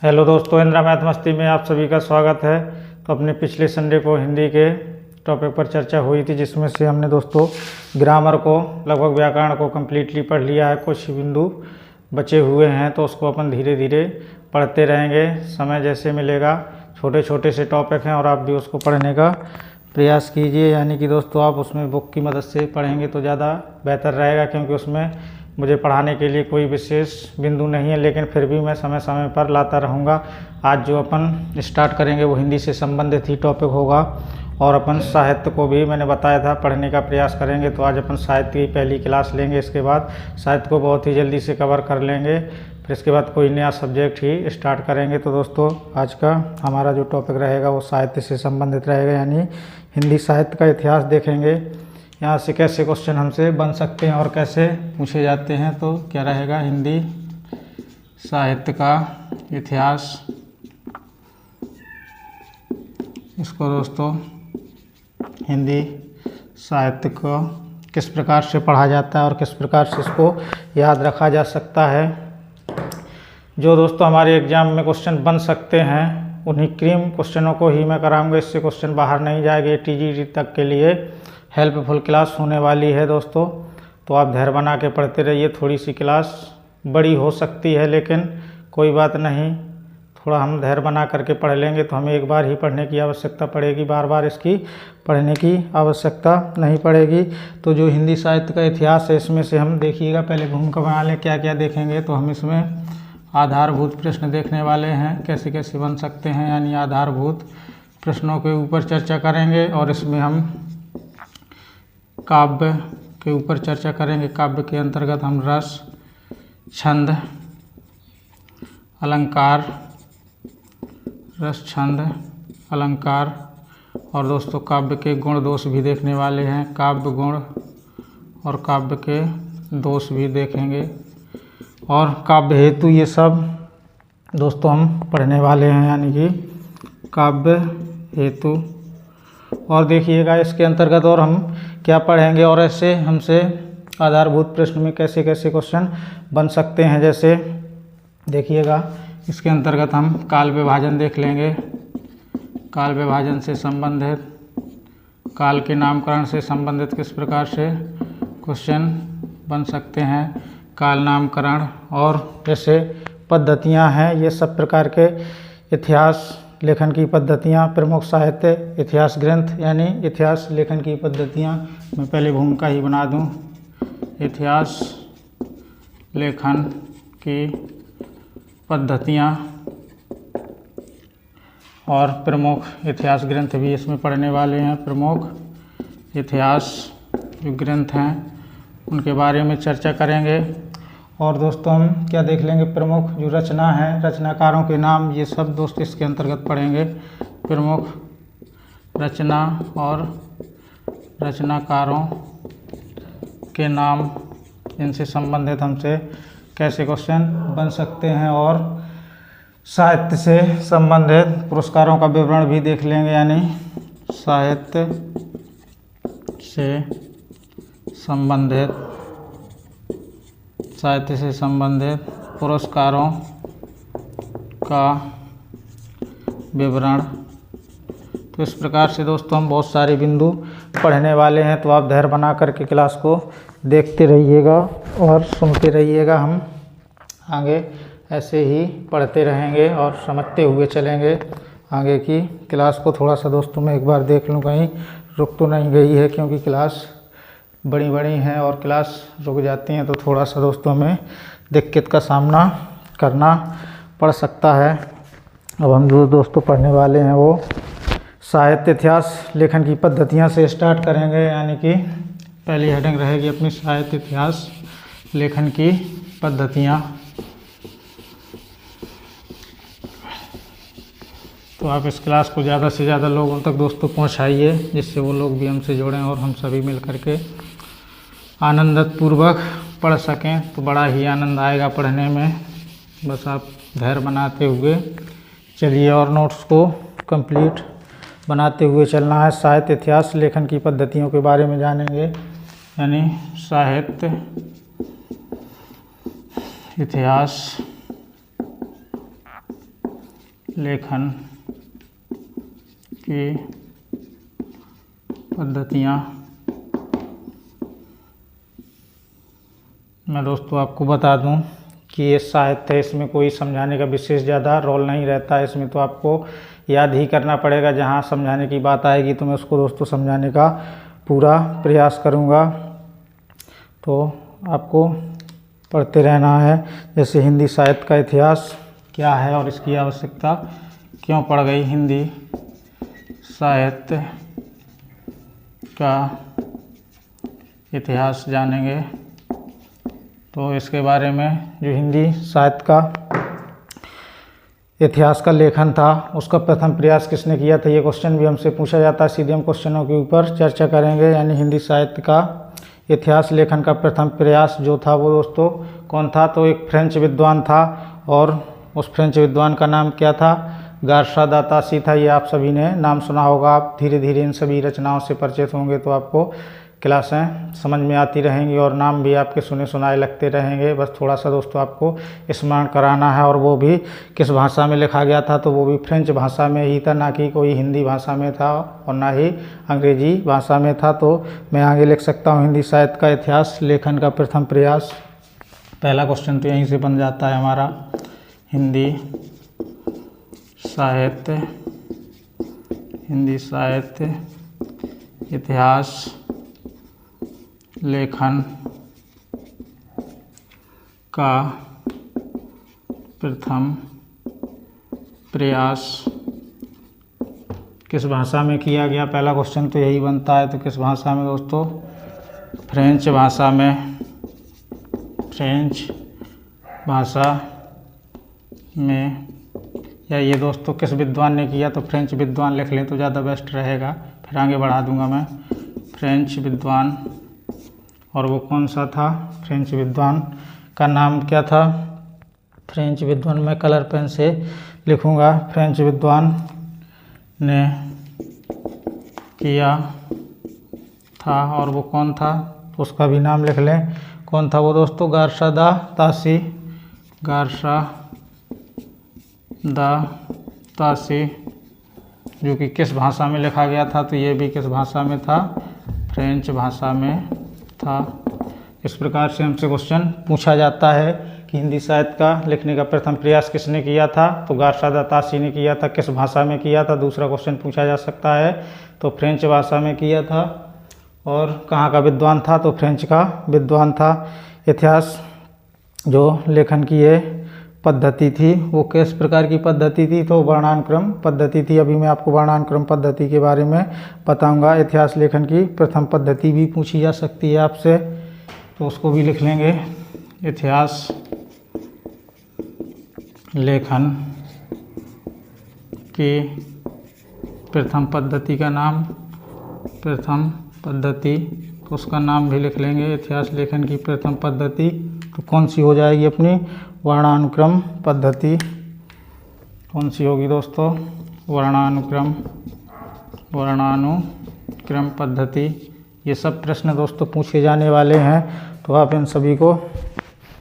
Hello दोस्तों, Indira math मस्ती में आप सभी का स्वागत है। तो अपने पिछले संडे को हिंदी के टॉपिक पर चर्चा हुई थी, जिसमें से हमने दोस्तों ग्रामर को लगभग व्याकरण को कम्प्लीटली पढ़ लिया है। कुछ बिंदु बचे हुए हैं तो उसको अपन धीरे धीरे पढ़ते रहेंगे, समय जैसे मिलेगा। छोटे छोटे से टॉपिक हैं और आप भी उसको पढ़ने का प्रयास कीजिए। यानी कि दोस्तों आप उसमें बुक की मदद से पढ़ेंगे तो ज़्यादा बेहतर रहेगा, क्योंकि उसमें मुझे पढ़ाने के लिए कोई विशेष बिंदु नहीं है, लेकिन फिर भी मैं समय समय पर लाता रहूँगा। आज जो अपन स्टार्ट करेंगे वो हिंदी से संबंधित ही टॉपिक होगा, और अपन साहित्य को भी मैंने बताया था पढ़ने का प्रयास करेंगे। तो आज अपन साहित्य की पहली क्लास लेंगे, इसके बाद साहित्य को बहुत ही जल्दी से कवर कर लेंगे, फिर इसके बाद कोई नया सब्जेक्ट ही स्टार्ट करेंगे। तो दोस्तों आज का हमारा जो टॉपिक रहेगा वो साहित्य से संबंधित रहेगा, यानी हिंदी साहित्य का इतिहास देखेंगे। यहाँ से कैसे क्वेश्चन हमसे बन सकते हैं और कैसे पूछे जाते हैं। तो क्या रहेगा, हिंदी साहित्य का इतिहास। इसको दोस्तों हिंदी साहित्य को किस प्रकार से पढ़ा जाता है और किस प्रकार से इसको याद रखा जा सकता है। जो दोस्तों हमारे एग्जाम में क्वेश्चन बन सकते हैं उन्हीं क्रीम क्वेश्चनों को ही मैं कराऊंगा, इससे क्वेश्चन बाहर नहीं जाएंगे। टीजीटी तक के लिए हेल्पफुल क्लास होने वाली है दोस्तों, तो आप धैर्य बना के पढ़ते रहिए। थोड़ी सी क्लास बड़ी हो सकती है, लेकिन कोई बात नहीं, थोड़ा हम धैर्य बना करके पढ़ लेंगे तो हमें एक बार ही पढ़ने की आवश्यकता पड़ेगी, बार बार इसकी पढ़ने की आवश्यकता नहीं पड़ेगी। तो जो हिंदी साहित्य का इतिहास है इसमें से हम देखिएगा, पहले भूमिका बना लें क्या क्या देखेंगे। तो हम इसमें आधारभूत प्रश्न देखने वाले हैं, कैसे कैसे बन सकते हैं, यानी आधारभूत प्रश्नों के ऊपर चर्चा करेंगे। और इसमें हम काव्य के ऊपर चर्चा करेंगे। काव्य के अंतर्गत हम रस, छंद, अलंकार, रस, छंद, अलंकार और दोस्तों काव्य के गुण दोष भी देखने वाले हैं। काव्य गुण और काव्य के दोष भी देखेंगे, और काव्य हेतु, ये सब दोस्तों हम पढ़ने वाले हैं, यानी कि काव्य हेतु। और देखिएगा इसके अंतर्गत और हम क्या पढ़ेंगे, और ऐसे हमसे आधारभूत प्रश्न में कैसे कैसे क्वेश्चन बन सकते हैं। जैसे देखिएगा इसके अंतर्गत हम काल विभाजन देख लेंगे। काल विभाजन से संबंधित, काल के नामकरण से संबंधित किस प्रकार से क्वेश्चन बन सकते हैं, काल नामकरण और जैसे पद्धतियां हैं, ये सब प्रकार के इतिहास लेखन की पद्धतियां, प्रमुख साहित्य इतिहास ग्रंथ यानी इतिहास लेखन की पद्धतियां। मैं पहले भूमिका ही बना दूं, इतिहास लेखन की पद्धतियां और प्रमुख इतिहास ग्रंथ भी इसमें पढ़ने वाले हैं। प्रमुख इतिहास जो ग्रंथ हैं उनके बारे में चर्चा करेंगे। और दोस्तों हम क्या देख लेंगे, प्रमुख जो रचना है, रचनाकारों के नाम, ये सब दोस्त इसके अंतर्गत पढ़ेंगे। प्रमुख रचना और रचनाकारों के नाम, इनसे संबंधित हमसे कैसे क्वेश्चन बन सकते हैं। और साहित्य से संबंधित पुरस्कारों का विवरण भी देख लेंगे, यानी साहित्य से संबंधित, साहित्य से संबंधित पुरस्कारों का विवरण। तो इस प्रकार से दोस्तों हम बहुत सारे बिंदु पढ़ने वाले हैं, तो आप धैर्य बना करके क्लास को देखते रहिएगा और सुनते रहिएगा। हम आगे ऐसे ही पढ़ते रहेंगे और समझते हुए चलेंगे आगे की क्लास को। थोड़ा सा दोस्तों मैं एक बार देख लूँ कहीं रुक तो नहीं गई है, क्योंकि क्लास बड़ी बड़ी हैं और क्लास रुक जाती हैं तो थोड़ा सा दोस्तों में दिक्कत का सामना करना पड़ सकता है। अब हम जो दोस्तों पढ़ने वाले हैं वो साहित्य इतिहास लेखन की पद्धतियां से स्टार्ट करेंगे, यानी कि पहली हेडिंग रहेगी अपनी साहित्य इतिहास लेखन की पद्धतियां। तो आप इस क्लास को ज़्यादा से ज़्यादा लोगों तक दोस्तों पहुंचाइए, जिससे वो लोग भी हमसे जुड़ें और हम सभी मिल करके आनंदपूर्वक पढ़ सकें। तो बड़ा ही आनंद आएगा पढ़ने में, बस आप धैर्य बनाते हुए चलिए और नोट्स को कंप्लीट बनाते हुए चलना है। साहित्य इतिहास लेखन की पद्धतियों के बारे में जानेंगे, यानी साहित्य इतिहास लेखन की पद्धतियाँ। मैं दोस्तों आपको बता दूं कि ये साहित्य है, इसमें कोई समझाने का विशेष ज़्यादा रोल नहीं रहता है। इसमें तो आपको याद ही करना पड़ेगा, जहाँ समझाने की बात आएगी तो मैं उसको दोस्तों समझाने का पूरा प्रयास करूँगा। तो आपको पढ़ते रहना है। जैसे हिंदी साहित्य का इतिहास क्या है और इसकी आवश्यकता क्यों पड़ गई। हिंदी साहित्य का इतिहास जानेंगे तो इसके बारे में जो हिंदी साहित्य का इतिहास का लेखन था उसका प्रथम प्रयास किसने किया था, ये क्वेश्चन भी हमसे पूछा जाता है। सीधे हम क्वेश्चनों के ऊपर चर्चा करेंगे। यानी हिंदी साहित्य का इतिहास लेखन का प्रथम प्रयास जो था वो दोस्तों कौन था, तो एक फ्रेंच विद्वान था और उस फ्रेंच विद्वान का नाम क्या था, गार्सा दा तासी था। ये आप सभी ने नाम सुना होगा। आप धीरे धीरे इन सभी रचनाओं से परिचित होंगे तो आपको क्लासें समझ में आती रहेंगी और नाम भी आपके सुने सुनाए लगते रहेंगे। बस थोड़ा सा दोस्तों आपको स्मरण कराना है। और वो भी किस भाषा में लिखा गया था, तो वो भी फ्रेंच भाषा में ही था, ना कि कोई हिंदी भाषा में था और ना ही अंग्रेजी भाषा में था। तो मैं आगे लिख सकता हूँ हिंदी साहित्य का इतिहास लेखन का प्रथम प्रयास। पहला क्वेश्चन तो यहीं से बन जाता है हमारा। हिंदी साहित्य इतिहास लेखन का प्रथम प्रयास किस भाषा में किया गया। पहला क्वेश्चन तो यही बनता है। तो किस भाषा में दोस्तों, फ्रेंच भाषा में। फ्रेंच भाषा में। या ये दोस्तों किस विद्वान ने किया, तो फ्रेंच विद्वान लिख लें तो ज़्यादा बेस्ट रहेगा, फिर आगे बढ़ा दूंगा मैं। फ्रेंच विद्वान, और वो कौन सा था, फ्रेंच विद्वान का नाम क्या था। फ्रेंच विद्वान मैं कलर पेन से लिखूंगा। फ्रेंच विद्वान ने किया था और वो कौन था, तो उसका भी नाम लिख लें। कौन था वो दोस्तों, गार्सा दा तासी। गार्सा दा तासी, जो कि किस भाषा में लिखा गया था, तो ये भी किस भाषा में था, फ्रेंच भाषा में था। इस प्रकार से हमसे क्वेश्चन पूछा जाता है कि हिंदी साहित्य का लिखने का प्रथम प्रयास किसने किया था, तो गार्सा दा तासी ने किया था। किस भाषा में किया था, दूसरा क्वेश्चन पूछा जा सकता है, तो फ्रेंच भाषा में किया था। और कहाँ का विद्वान था, तो फ्रेंच का विद्वान था। इतिहास जो लेखन की ये पद्धति थी वो किस प्रकार की पद्धति थी, तो वर्णानुक्रम पद्धति थी। अभी मैं आपको वर्णानुक्रम पद्धति के बारे में बताऊंगा। इतिहास लेखन की प्रथम पद्धति भी पूछी जा सकती है आपसे, तो उसको भी लिख लेंगे। इतिहास लेखन की प्रथम पद्धति का नाम, प्रथम पद्धति, तो उसका नाम भी लिख लेंगे। इतिहास लेखन की प्रथम पद्धति तो कौन सी हो जाएगी अपनी, वर्णानुक्रम पद्धति। कौन सी होगी दोस्तों, वर्णानुक्रम पद्धति। ये सब प्रश्न दोस्तों पूछे जाने वाले हैं, तो आप इन सभी को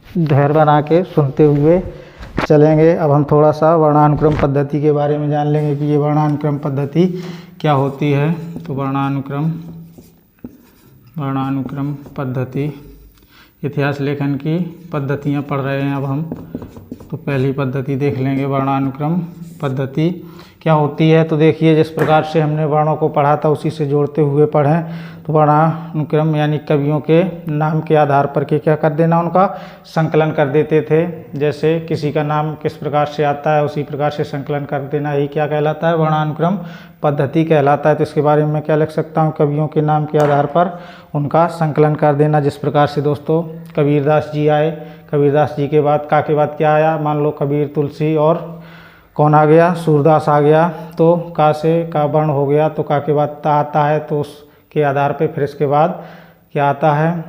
धैर्य बना के सुनते हुए चलेंगे। अब हम थोड़ा सा वर्णानुक्रम पद्धति के बारे में जान लेंगे कि ये वर्णानुक्रम पद्धति क्या होती है। तो वर्णानुक्रम पद्धति, इतिहास लेखन की पद्धतियाँ पढ़ रहे हैं अब हम, तो पहली पद्धति देख लेंगे। वर्णानुक्रम पद्धति क्या होती है, तो देखिए जिस प्रकार से हमने वर्णों को पढ़ा था उसी से जोड़ते हुए पढ़ें। तो वर्णानुक्रम यानी कवियों के नाम के आधार पर क्या कर देना, उनका संकलन कर देते थे। जैसे किसी का नाम किस प्रकार से आता है उसी प्रकार से संकलन कर देना ही क्या कहलाता है, वर्णानुक्रम पद्धति कहलाता है। तो इसके बारे में मैं क्या लिख सकता हूँ, कवियों के नाम के आधार पर उनका संकलन कर देना। जिस प्रकार से दोस्तों कबीरदास जी आए, कबीरदास जी के बाद का के बाद क्या आया, मान लो कबीर, तुलसी और कौन आ गया, सूरदास आ गया। तो का से का वर्ण हो गया, तो का के बाद ता आता है, तो उसके आधार पे फिर इसके बाद क्या आता है,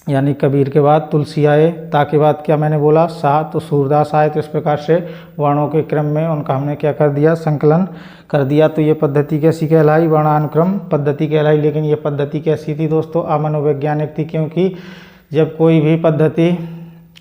यानी कबीर के बाद तुलसी आए, ता के बाद क्या मैंने बोला, सा, तो सूरदास आए। तो इस प्रकार से वर्णों के क्रम में उनका हमने क्या कर दिया, संकलन कर दिया। तो ये पद्धति कैसी कहलाई, वर्णानुक्रम पद्धति कहलाई। लेकिन ये पद्धति कैसी थी दोस्तों, अमनोवैज्ञानिक थी, क्योंकि जब कोई भी पद्धति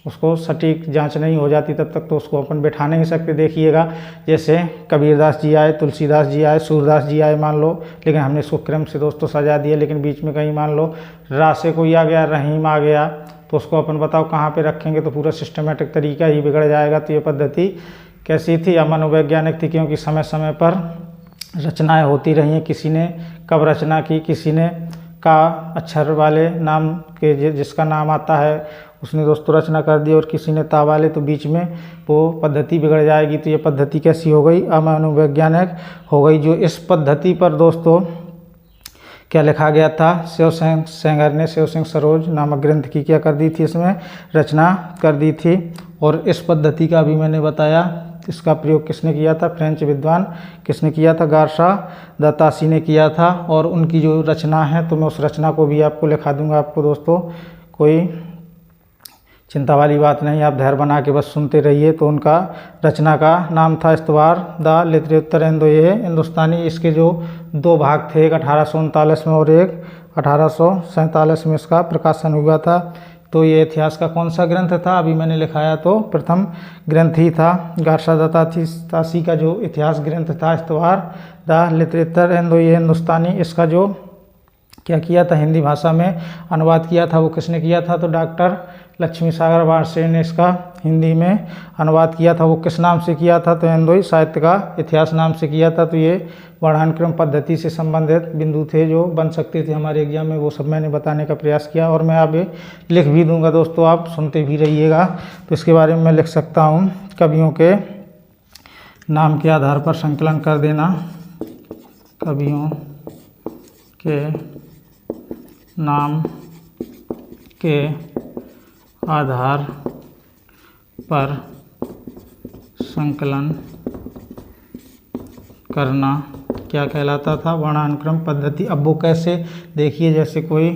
उसको सटीक जांच नहीं हो जाती तब तक तो उसको अपन बैठा नहीं सकते। देखिएगा जैसे कबीरदास जी आए, तुलसीदास जी आए, सूरदास जी आए मान लो, लेकिन हमने इसको क्रम से दोस्तों सजा दिया, लेकिन बीच में कहीं मान लो रा से कोई आ गया, रहीम आ गया, तो उसको अपन बताओ कहाँ पे रखेंगे, तो पूरा सिस्टमेटिक तरीका ही बिगड़ जाएगा। तो ये पद्धति कैसी थी? अमनोवैज्ञानिक थी, क्योंकि समय समय पर रचनाएं होती रही हैं। किसी ने कब रचना की, किसी ने का अक्षर वाले नाम के जिसका नाम आता है उसने दोस्तों रचना कर दी, और किसी ने ता वाले, तो बीच में वो पद्धति बिगड़ जाएगी। तो ये पद्धति कैसी हो गई? अमनोवैज्ञानिक हो गई। जो इस पद्धति पर दोस्तों क्या लिखा गया था? शिवसिंह सेंगर ने शिवसिंह सरोज नामक ग्रंथ की क्या कर दी थी? इसमें रचना कर दी थी। और इस पद्धति का भी मैंने बताया, इसका प्रयोग किसने किया था? फ्रेंच विद्वान किसने किया था? गार्सा द तासी ने किया था। और उनकी जो रचना है, तो मैं उस रचना को भी आपको लिखा दूंगा आपको दोस्तों, कोई चिंता वाली बात नहीं, आप धैर्य बना के बस सुनते रहिए। तो उनका रचना का नाम था इस्तवार द लिटरेचर ये हिंदुस्तानी। इसके जो 2 भाग थे, एक 1839 में और एक 1847 में इसका प्रकाशन हुआ था। तो ये इतिहास का कौन सा ग्रंथ था? अभी मैंने लिखाया तो प्रथम ग्रंथ ही था। गार्सा द तासी का जो इतिहास ग्रंथ था इस्तवार द लिटरेचर ये हिंदुस्तानी, इसका जो क्या किया था? हिंदी भाषा में अनुवाद किया था। वो किसने किया था? तो डॉक्टर लक्ष्मी सागर वारसे ने इसका हिंदी में अनुवाद किया था। वो किस नाम से किया था? तो हिंदुई साहित्य का इतिहास नाम से किया था। तो ये वर्णानुक्रम पद्धति से संबंधित बिंदु थे जो बन सकते थे हमारे एग्जाम में, वो सब मैंने बताने का प्रयास किया। और मैं अभी लिख भी दूंगा दोस्तों, आप सुनते भी रहिएगा। तो इसके बारे में मैं लिख सकता हूँ, कवियों के नाम के आधार पर संकलन कर देना, कवियों के नाम के आधार पर संकलन करना क्या कहलाता था? वर्णानुक्रम पद्धति। अब वो कैसे? देखिए, जैसे कोई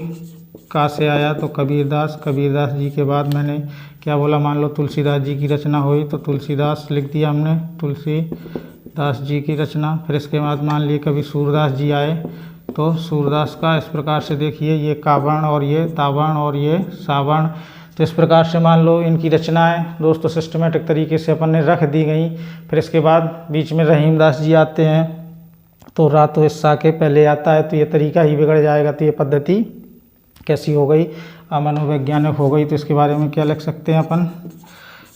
का से आया तो कबीरदास, कबीरदास जी के बाद मैंने क्या बोला? मान लो तुलसीदास जी की रचना हुई तो तुलसीदास लिख दिया हमने, तुलसीदास जी की रचना। फिर इसके बाद मान लिए कभी सूरदास जी आए तो सूरदास का इस प्रकार से देखिए, ये कावर्ण और ये तावर्ण और ये सावर्ण। तो इस प्रकार से मान लो इनकी रचनाएं दोस्तों सिस्टमेटिक तरीके से अपन ने रख दी गई। फिर इसके बाद बीच में रहीमदास जी आते हैं, तो रा तो हिस्सा के पहले आता है, तो ये तरीका ही बिगड़ जाएगा। तो ये पद्धति कैसी हो गई? अमनोवैज्ञानिक हो गई। तो इसके बारे में क्या लिख सकते हैं अपन?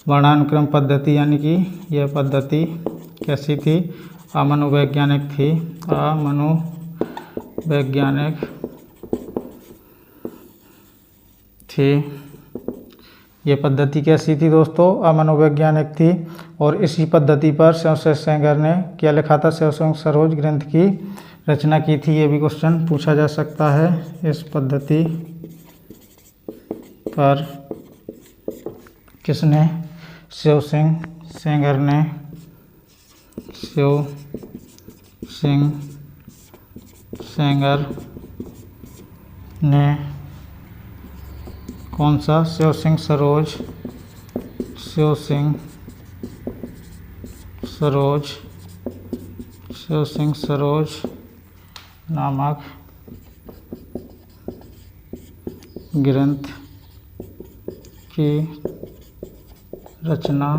वर्णानुक्रम पद्धति, यानी कि यह पद्धति कैसी थी? अमनोवैज्ञानिक थी। अमनोवैज्ञानिक थी। ये पद्धति कैसी थी दोस्तों? अमनोवैज्ञानिक थी। और इसी पद्धति पर शिवसिंह सेंगर ने क्या लिखा था? शिवसिंह सरोज ग्रंथ की रचना की थी। ये भी क्वेश्चन पूछा जा सकता है। इस पद्धति पर किसने? शिवसिंह सेंगर ने। शिवसिंह सेंगर ने कौन सा? शिवसिंह सरोज, शिवसिंह सरोज, शिवसिंह सरोज नामक ग्रंथ की रचना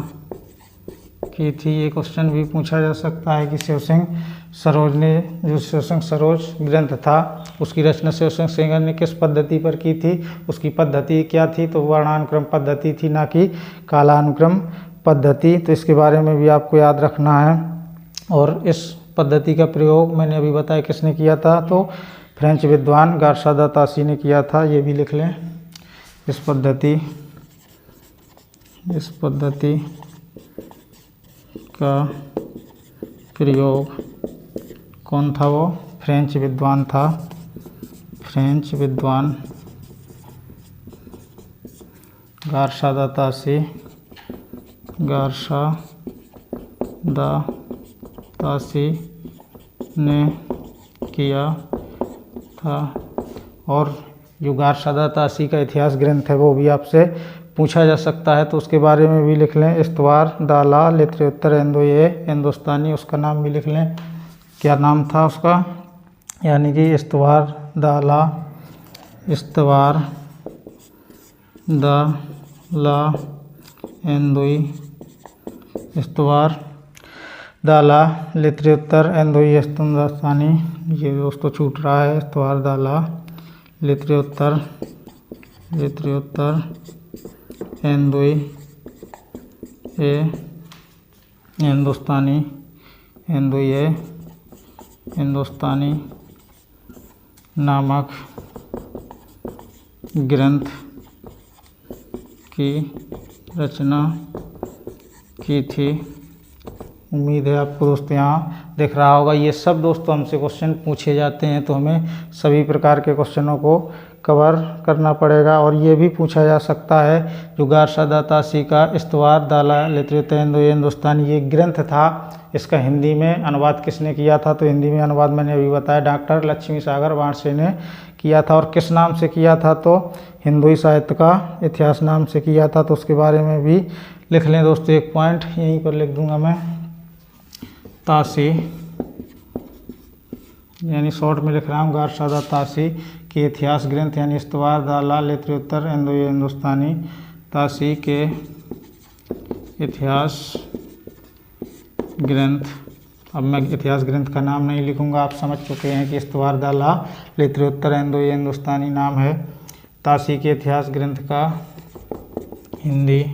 की थी। ये क्वेश्चन भी पूछा जा सकता है कि शिवसिंह सरोज ने, जो शिवसिंह सरोज ग्रंथ था उसकी रचना शिवसिंह सेंगर ने किस पद्धति पर की थी? उसकी पद्धति क्या थी? तो वर्णानुक्रम पद्धति थी, ना कि कालानुक्रम पद्धति। तो इसके बारे में भी आपको याद रखना है। और इस पद्धति का प्रयोग मैंने अभी बताया किसने किया था? तो फ्रेंच विद्वान गार्सा द तासी ने किया था। ये भी लिख लें। इस पद्धति का प्रयोग कौन था? वो फ्रेंच विद्वान था। फ्रेंच विद्वान Garcin de Tassy, Garcin de Tassy ने किया था। और जो गार्सा द तासी का इतिहास ग्रंथ है वो भी आपसे पूछा जा सकता है, तो उसके बारे में भी लिख लें। इस्तवार द ला लिटरेचर ये हिंदुस्तानी, उसका नाम भी लिख लें। क्या नाम था उसका? यानी कि इस्तवार द ला हिंदुई स्तवार दाला लित्योत्तर हिंदुई हिंदुस्तानी, ये दोस्तों छूट रहा है, स्तवार दाला लित्योत्तर हिंदुई ए हिंदुस्तानी, हिंदुई ए हिंदुस्तानी नामक ग्रंथ की रचना की थी। उम्मीद है आपको दोस्तों यहाँ दिख रहा होगा। ये सब दोस्तों हमसे क्वेश्चन पूछे जाते हैं, तो हमें सभी प्रकार के क्वेश्चनों को कवर करना पड़ेगा। और ये भी पूछा जा सकता है जो गारसादा तासी का स्तवार दाला लित्योत्तर हिंदुई हिंदुस्तानी ये ग्रंथ था, इसका हिंदी में अनुवाद किसने किया था? तो हिंदी में अनुवाद मैंने अभी बताया डॉक्टर लक्ष्मी सागर वाणसे ने किया था। और किस नाम से किया था? तो हिंदुई साहित्य का इतिहास नाम से किया था। तो उसके बारे में भी लिख लें दोस्तों, एक पॉइंट यहीं पर लिख दूंगा मैं, तासी, यानी शॉर्ट में लिख रहा हूँ, गारसादा तासी के इतिहास ग्रंथ यानी स्तवार दाला लित्योत्तर हिंदुई हिंदुस्तानी, तासी के इतिहास ग्रंथ। अब मैं इतिहास ग्रंथ का नाम नहीं लिखूंगा, आप समझ चुके हैं कि स्तवार दाला लित्योत्तर हिंदुई हिंदुस्तानी नाम है। तासी के इतिहास ग्रंथ का हिंदी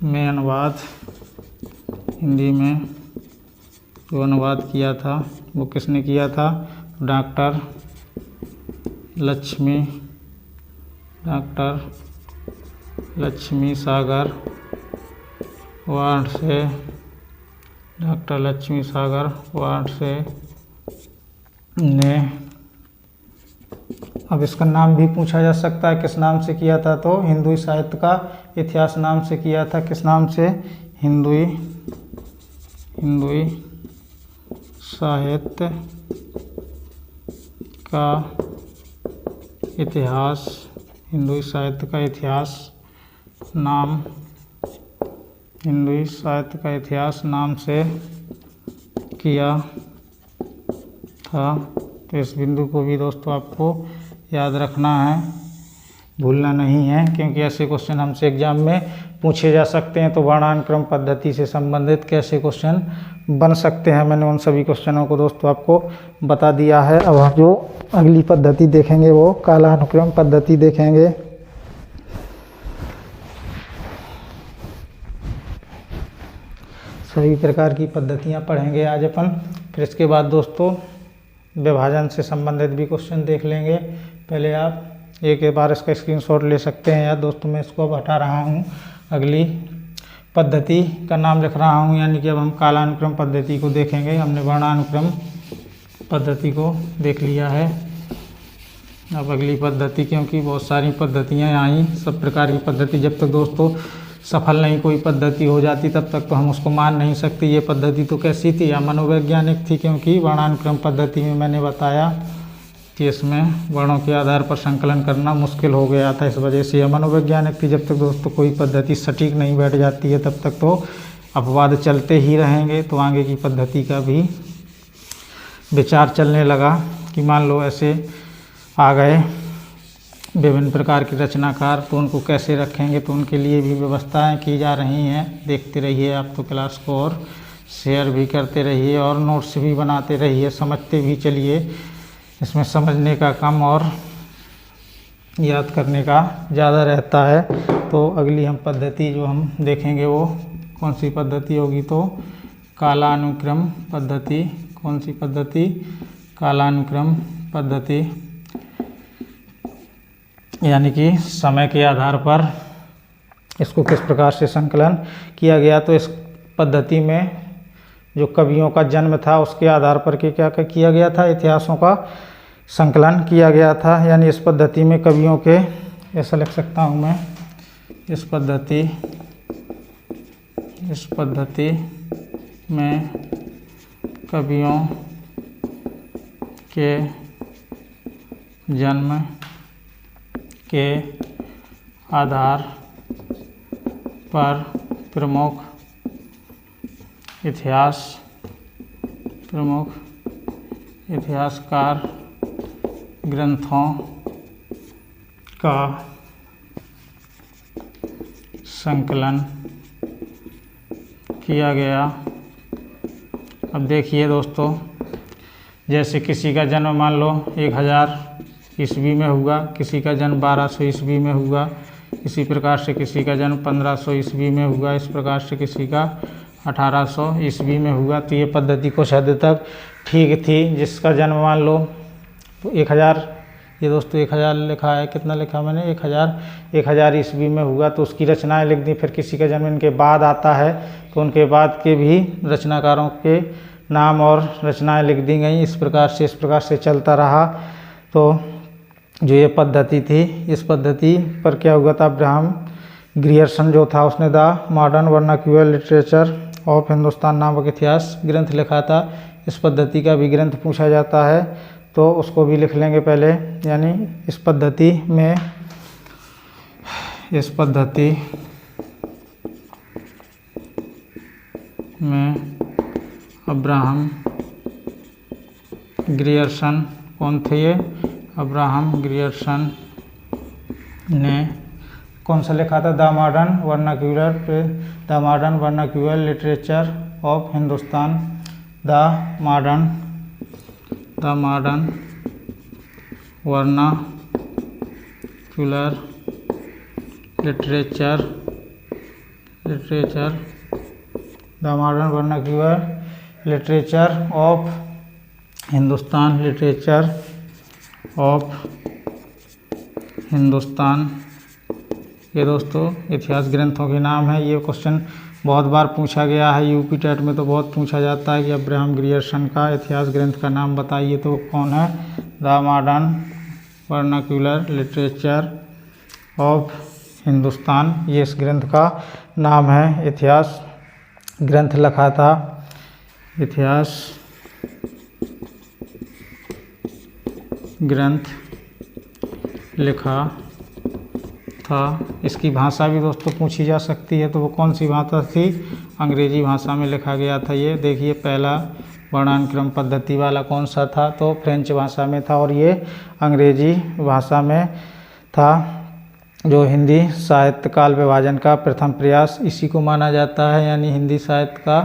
में अनुवाद, हिंदी में जो अनुवाद किया था वो किसने किया था? डॉक्टर लक्ष्मी सागर वाणसे, डॉक्टर लक्ष्मी सागर वाणसे ने। अब इसका नाम भी पूछा जा सकता है, किस नाम से किया था? तो हिंदुई साहित्य का इतिहास नाम से किया था। किस नाम से? हिंदुई साहित्य का इतिहास, हिंदुई साहित्य का इतिहास नाम, हिंदुई साहित्य का इतिहास नाम से किया था। तो इस बिंदु को भी दोस्तों आपको याद रखना है, भूलना नहीं है, क्योंकि ऐसे क्वेश्चन हमसे एग्जाम में पूछे जा सकते हैं। तो वर्णानुक्रम पद्धति से संबंधित कैसे क्वेश्चन बन सकते हैं, मैंने उन सभी क्वेश्चनों को दोस्तों आपको बता दिया है। अब हम जो अगली पद्धति देखेंगे वो कालानुक्रम पद्धति देखेंगे। सभी प्रकार की पद्धतियां पढ़ेंगे आज अपन। फिर इसके बाद दोस्तों विभाजन से संबंधित भी क्वेश्चन देख लेंगे। पहले आप एक बार इसका स्क्रीनशॉट ले सकते हैं, या दोस्तों मैं इसको अब हटा रहा हूँ, अगली पद्धति का नाम लिख रहा हूँ, यानी कि अब हम कालानुक्रम पद्धति को देखेंगे। हमने वर्णानुक्रम पद्धति को देख लिया है। अब अगली पद्धति, क्योंकि बहुत सारी पद्धतियाँ आई, सब प्रकार की पद्धति, जब तक दोस्तों सफल नहीं कोई पद्धति हो जाती तब तक तो हम उसको मान नहीं सकते। ये पद्धति तो कैसी थी? या मनोवैज्ञानिक थी, क्योंकि वर्णानुक्रम पद्धति में मैंने बताया कि इसमें वर्णों के आधार पर संकलन करना मुश्किल हो गया था, इस वजह से यह मनोवैज्ञानिक थी। जब तक दोस्तों कोई पद्धति सटीक नहीं बैठ जाती है तब तक तो अपवाद चलते ही रहेंगे। तो आगे की पद्धति का भी विचार चलने लगा कि मान लो ऐसे आ गए विभिन्न प्रकार के रचनाकार, तो उनको कैसे रखेंगे, तो उनके लिए भी व्यवस्थाएं की जा रही हैं। देखते रहिए आप तो क्लास को, और शेयर भी करते रहिए और नोट्स भी बनाते रहिए, समझते भी चलिए। इसमें समझने का कम और याद करने का ज़्यादा रहता है। तो अगली हम पद्धति जो हम देखेंगे वो कौन सी पद्धति होगी? तो कालानुक्रम पद्धति। कौन सी पद्धति? कालानुक्रम पद्धति, यानी कि समय के आधार पर इसको किस प्रकार से संकलन किया गया। तो इस पद्धति में जो कवियों का जन्म था उसके आधार पर क्या किया गया था? इतिहासों का संकलन किया गया था। यानी इस पद्धति में कवियों के, ऐसा लिख सकता हूँ मैं, इस पद्धति में कवियों के जन्म के आधार पर प्रमुख इतिहासकार ग्रंथों का संकलन किया गया। अब देखिए दोस्तों, जैसे किसी का जन्म मान लो 1000 ईस्वी में हुआ, किसी का जन्म 1200 ईस्वी में हुआ, इसी प्रकार से किसी का जन्म 1500 ईस्वी में हुआ, इस प्रकार से किसी का 1800 ईस्वी में हुआ। तो ये पद्धति कुछ हद तक ठीक थी। जिसका जन्म मान लो तो 1000, ये दोस्तों 1000 लिखा है, कितना लिखा मैंने 1000 ईस्वी में हुआ, तो उसकी रचनाएं लिख दी। फिर किसी का जन्म इनके बाद आता है तो उनके बाद के भी रचनाकारों के नाम और रचनाएं लिख दी गई। इस प्रकार से चलता रहा। तो जो ये पद्धति थी, इस पद्धति पर क्या हुआ था, अब्राहम ग्रियर्सन जो था उसने the modern vernacular literature of Hindustan नामक इतिहास ग्रंथ लिखा था। इस पद्धति का भी ग्रंथ पूछा जाता है तो उसको भी लिख लेंगे पहले। यानी इस पद्धति में अब्राहम ग्रियर्सन, कौन थे ये, अब्राहम ग्रियर्सन ने कौन सा लिखा था, the modern vernacular literature of Hindustan, the modern vernacular literature the modern vernacular literature of Hindustan. ये दोस्तों इतिहास ग्रंथों के नाम है। ये क्वेश्चन बहुत बार पूछा गया है, यूपी टेट में तो बहुत पूछा जाता है कि अब्राहम ग्रियर्सन का इतिहास ग्रंथ का नाम बताइए, तो कौन है, the modern vernacular literature of Hindustan, ये इस ग्रंथ का नाम है। इतिहास ग्रंथ लिखा था, इतिहास ग्रंथ लिखा था। इसकी भाषा भी दोस्तों पूछी जा सकती है, तो वो कौन सी भाषा थी, अंग्रेजी भाषा में लिखा गया था। ये देखिए पहला वर्णानुक्रम पद्धति वाला कौन सा था, तो फ्रेंच भाषा में था, और ये अंग्रेजी भाषा में था। जो हिंदी साहित्य काल विभाजन का प्रथम प्रयास इसी को माना जाता है। यानी हिंदी साहित्य का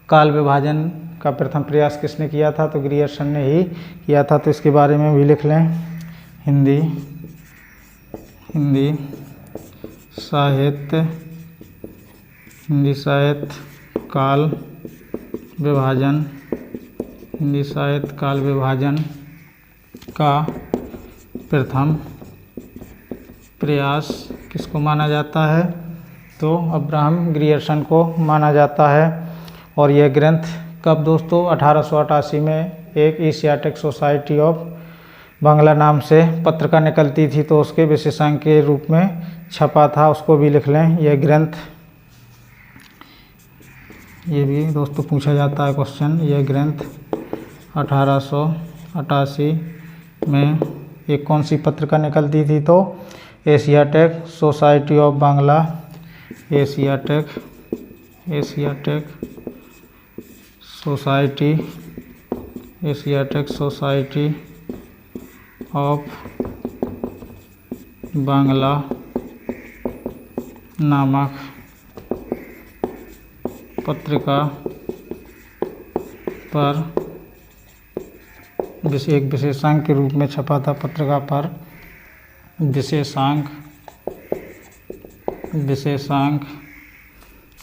काल विभाजन का प्रथम प्रयास किसने किया था, तो ग्रियर्सन ने ही किया था। तो इसके बारे में भी लिख लें, हिंदी साहित्य काल विभाजन, हिंदी साहित्य काल विभाजन का प्रथम प्रयास किसको माना जाता है, तो अब्राहम ग्रियर्सन को माना जाता है। और यह ग्रंथ कब दोस्तों, 1888 में एक एशियाटिक सोसाइटी ऑफ बांग्ला नाम से पत्रिका निकलती थी, तो उसके विशेषांक के रूप में छपा था, उसको भी लिख लें। यह ग्रंथ, ये भी दोस्तों पूछा जाता है क्वेश्चन, यह ग्रंथ 1888 में एक कौन सी पत्रिका निकलती थी, तो Asiatic society of Bangla, Asiatic society of Bangla नामक पत्रिका पर एक विशेषांक के रूप में छपा था। पत्रिका पर विशेषांक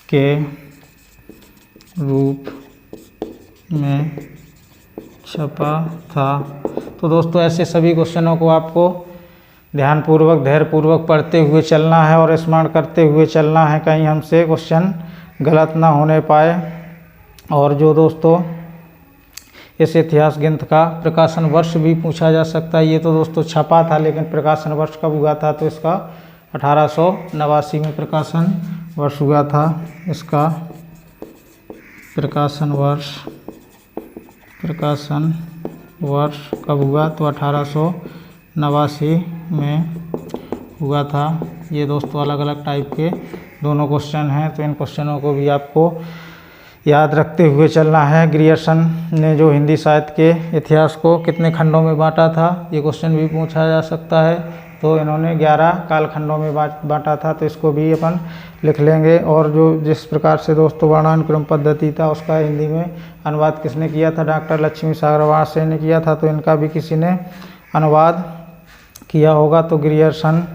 के रूप में छपा था। तो दोस्तों ऐसे सभी क्वेश्चनों को आपको ध्यानपूर्वक धैर्यपूर्वक पढ़ते हुए चलना है और स्मरण करते हुए चलना है, कहीं हमसे क्वेश्चन गलत ना होने पाए। और जो दोस्तों इस इतिहास ग्रंथ का प्रकाशन वर्ष भी पूछा जा सकता है। ये तो दोस्तों छपा था, लेकिन प्रकाशन वर्ष कब हुआ था, तो इसका 1889 में प्रकाशन वर्ष हुआ था। इसका प्रकाशन वर्ष कब हुआ, तो 1889 में हुआ था। ये दोस्तों अलग अलग टाइप के दोनों क्वेश्चन हैं, तो इन क्वेश्चनों को भी आपको याद रखते हुए चलना है। ग्रियर्सन ने जो हिंदी साहित्य के इतिहास को कितने खंडों में बांटा था, ये क्वेश्चन भी पूछा जा सकता है। तो इन्होंने 11 कालखंडों में बांटा था, तो इसको भी अपन लिख लेंगे। और जो जिस प्रकार से दोस्तों वर्णानुक्रम पद्धति था उसका हिंदी में अनुवाद किसने किया था? डॉक्टर लक्ष्मी सागर वाजपेयी ने किया था। तो इनका भी किसी ने अनुवाद किया होगा। तो ग्रियर्सन